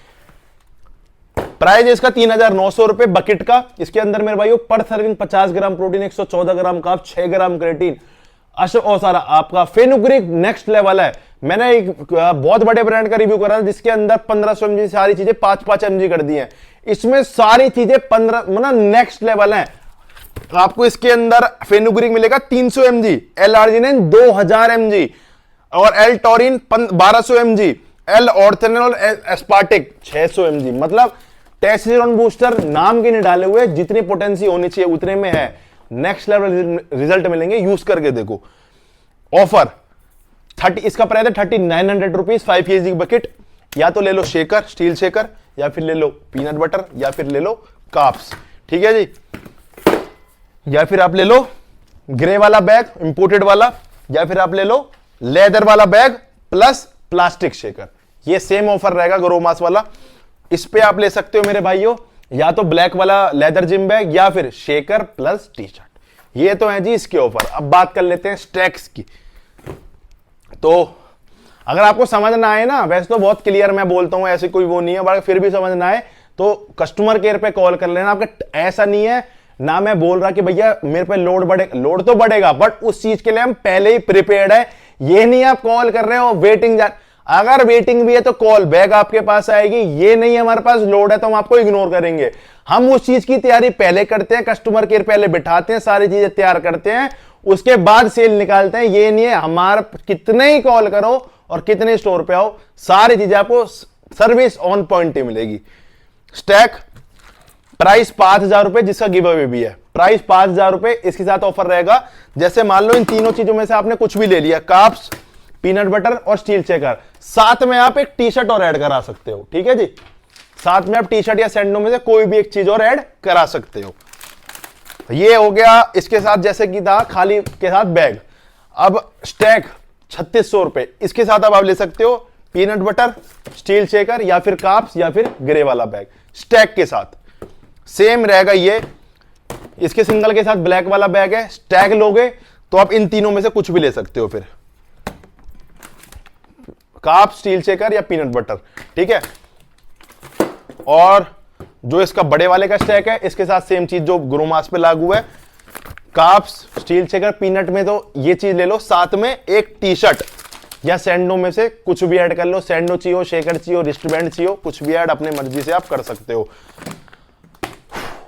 प्राइस इसका 3,900 रुपए बकेट का। इसके अंदर मेरे भाइयों पर सर्विंग 50 ग्राम प्रोटीन, 114 ग्राम कार्ब, 6 ग्राम क्रिएटिन, और सारा आपका फेनुग्रीक नेक्स्ट लेवल है। मैंने एक बहुत बड़े ब्रांड का रिव्यू करा जिसके अंदर 1500 mg सारी चीजें 5-5 mg कर दी हैं। इसमें सारी चीजें 15 मतलब नेक्स्ट लेवल है। आपको इसके अंदर फेनुग्रीक मिलेगा 300 mg, एल-आर्जिनिन 2000 mg और L taurine 1200 mg, L ornithine aspartic 600 mg। मतलब टेस्टोस्टेरोन बूस्टर नाम के नहीं डाले हुए, जितनी पोटेंसी होनी चाहिए उतने में है। नेक्स्ट लेवल रिजल्ट मिलेंगे, यूज करके देखो। ऑफर 30, इसका प्राइस है 3,900 रुपीज, 5 केजी बकेट। या तो ले लो शेकर, स्टील शेकर, या फिर ले लो पीनट बटर, या फिर ले लो काप्स। ठीक है जी, या फिर आप ले लो ग्रे वाला बैग इंपोर्टेड वाला, या फिर आप ले लो लेदर वाला बैग प्लस प्लास्टिक शेकर। ये सेम ऑफर रहेगा ग्रोमास वाला। इस पे आप ले सकते हो मेरे भाइयों, या तो ब्लैक वाला लेदर जिम बैग या फिर शेकर प्लस टी शर्ट। ये तो है जी इसके ऑफर। अब बात कर लेते हैं स्टैक्स की। तो अगर आपको समझ ना आए ना, वैसे तो बहुत क्लियर मैं बोलता हूं, ऐसे कोई वो नहीं है, बट फिर भी समझ ना आए तो कस्टमर केयर पे कॉल कर लेना। आपका ऐसा नहीं है ना, मैं बोल रहा कि भैया मेरे पे लोड बढ़ेगा, लोड तो बढ़ेगा बट उस चीज के लिए हम पहले ही प्रिपेयर्ड है। ये नहीं आप कॉल कर रहे हो वेटिंग जा, अगर वेटिंग भी है तो कॉल बैक आपके पास आएगी। ये नहीं हमारे पास लोड है तो हम आपको इग्नोर करेंगे। हम उस चीज की तैयारी पहले करते हैं, कस्टमर केयर पहले बिठाते हैं, सारी चीजें तैयार करते हैं, उसके बाद सेल निकालते हैं। ये नहीं है हमारा कितने ही कॉल करो और कितने स्टोर पे आओ, सारी चीजें आपको सर्विस ऑन पॉइंट ही मिलेगी। स्टैक प्राइस 5,000 रुपए, जिसका गिव अवे भी है, प्राइस 5,000 रुपए। इसके साथ ऑफर रहेगा, जैसे मान लो इन तीनों चीजों में से आपने कुछ भी ले लिया, काप्स, पीनट बटर और स्टील शेकर, साथ में आप एक टी शर्ट और ऐड करा सकते हो। ठीक है जी, साथ में आप टी शर्ट या सैंडो में से कोई भी एक चीज और ऐड करा सकते हो। ये हो गया इसके साथ, जैसे कि था खाली के साथ बैग। अब स्टैक 3600 रुपए, इसके साथ अब आप ले सकते हो पीनट बटर, स्टील शेकर या फिर काप्स या फिर ग्रे वाला बैग स्टैक के साथ। सेम रहेगा ये, इसके सिंगल के साथ ब्लैक वाला बैग है। स्टैक लोगे तो आप इन तीनों में से कुछ भी ले सकते हो, फिर काप, स्टील शेकर या पीनट बटर। ठीक है, और जो इसका बड़े वाले का स्टैक है, इसके साथ सेम चीज जो ग्रोमास पे लागू है, काप्स, स्टील शेकर, पीनट में तो ये चीज ले लो, साथ में एक टी शर्ट या सैंडो में से कुछ भी ऐड कर लो। सैंडो चाहिए, शेकर चाहिए, रिस्टबैंड चाहिए, कुछ भी ऐड अपने मर्जी से आप कर सकते हो।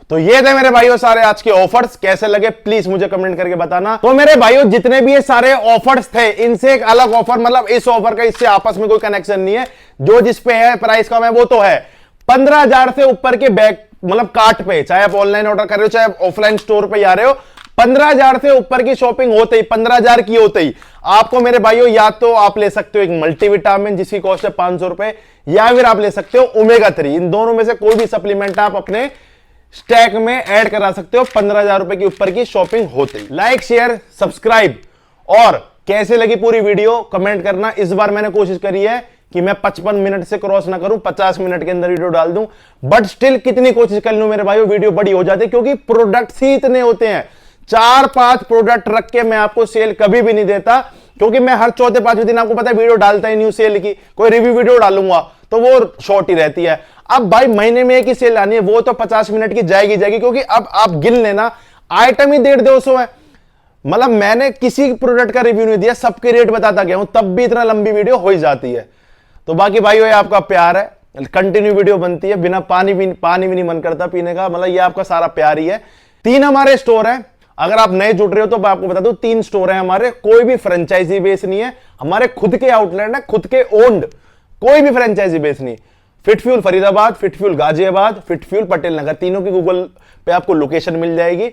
तो ये थे मेरे भाइयों सारे आज के ऑफर्स। कैसे लगे प्लीज मुझे कमेंट करके बताना। तो मेरे भाइयों जितने भी ये सारे ऑफर्स थे, इनसे एक अलग ऑफर, मतलब इस ऑफर का इससे आपस में कोई कनेक्शन नहीं है। जो जिस पे है प्राइस का, मैं वो तो है 15,000 से ऊपर के बैग, मतलब कार्ट पे, चाहे आप ऑनलाइन ऑर्डर कर रहे हो चाहे आप ऑफलाइन स्टोर पे जा रहे हो, 15,000 से ऊपर की शॉपिंग होते ही, 15,000 की होते ही आपको मेरे भाइयों या तो आप ले सकते हो एक मल्टीविटामिन जिसकी कॉस्ट है 500 रुपए, या फिर आप ले सकते हो ओमेगा 3। इन दोनों में से कोई भी सप्लीमेंट आप अपने स्टैक में ऐड करा सकते हो 15,000 रुपए के ऊपर की शॉपिंग होते ही। लाइक, शेयर, सब्सक्राइब, और कैसे लगी पूरी वीडियो कमेंट करना। इस बार मैंने कोशिश करी है कि मैं 55 मिनट से क्रॉस ना करूं, 50 मिनट के अंदर वीडियो डाल दूं, बट स्टिल कितनी कोशिश कर लूं मेरे भाइयों, वीडियो बड़ी हो जाती है, क्योंकि प्रोडक्ट्स ही इतने होते हैं। 4-5 प्रोडक्ट रख के मैं आपको सेल कभी भी नहीं देता, क्योंकि मैं हर चौथे पांचवें दिन आपको पता है वीडियो डालता ही नहीं सेल की। कोई रिव्यू वीडियो डालूंगा तो वो शॉर्ट ही रहती है। अब भाई महीने में एक ही सेल आनी है, वो तो 50 मिनट की जाएगी, क्योंकि अब आप गिन लेना आइटम ही 150-200 है। मतलब मैंने किसी प्रोडक्ट का रिव्यू नहीं दिया, सबके रेट बताता गया हूं, तब भी इतना लंबी वीडियो हो ही जाती है। तो बाकी भाइयों ये आपका प्यार है, कंटिन्यू वीडियो बनती है, बिना पानी भी नहीं मन करता पीने का, मतलब ये आपका सारा प्यार ही है। 3 हमारे स्टोर हैं, अगर आप नए जुड़ रहे हो तो मैं आपको बता दूं 3 स्टोर हैं हमारे, कोई भी फ्रेंचाइजी बेस नहीं है, हमारे खुद के आउटलेट है, खुद के ओन्ड, कोई भी फ्रेंचाइजी बेस नहीं। फिटफ्यूल फरीदाबाद, फिटफ्यूल गाजियाबाद, फिटफ्यूल पटेल नगर, तीनों की गूगल पे आपको लोकेशन मिल जाएगी।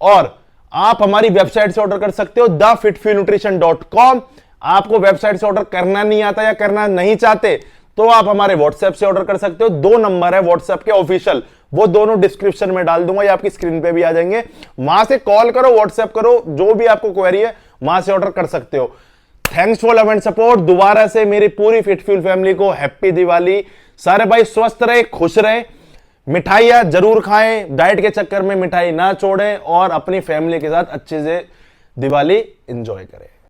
और आप हमारी वेबसाइट से ऑर्डर कर सकते हो thefitfuelnutrition.com। आपको वेबसाइट से ऑर्डर करना नहीं आता या करना नहीं चाहते तो आप हमारे व्हाट्सएप से ऑर्डर कर सकते हो। 2 नंबर है व्हाट्सएप के ऑफिशियल, वो दोनों डिस्क्रिप्शन में डाल दूंगा या आपकी स्क्रीन पे भी आ जाएंगे। वहां से कॉल करो, व्हाट्सएप करो, जो भी आपको क्वेरी है वहां से ऑर्डर कर सकते हो। Thanks for love and support. दोबारा से मेरी पूरी फिटफ्यूल फैमिली को हैप्पी दिवाली। सारे भाई स्वस्थ रहे, खुश रहे, मिठाइयां जरूर खाएं, डाइट के चक्कर में मिठाई ना छोड़ें, और अपनी फैमिली के साथ अच्छे से दिवाली एंजॉय करें।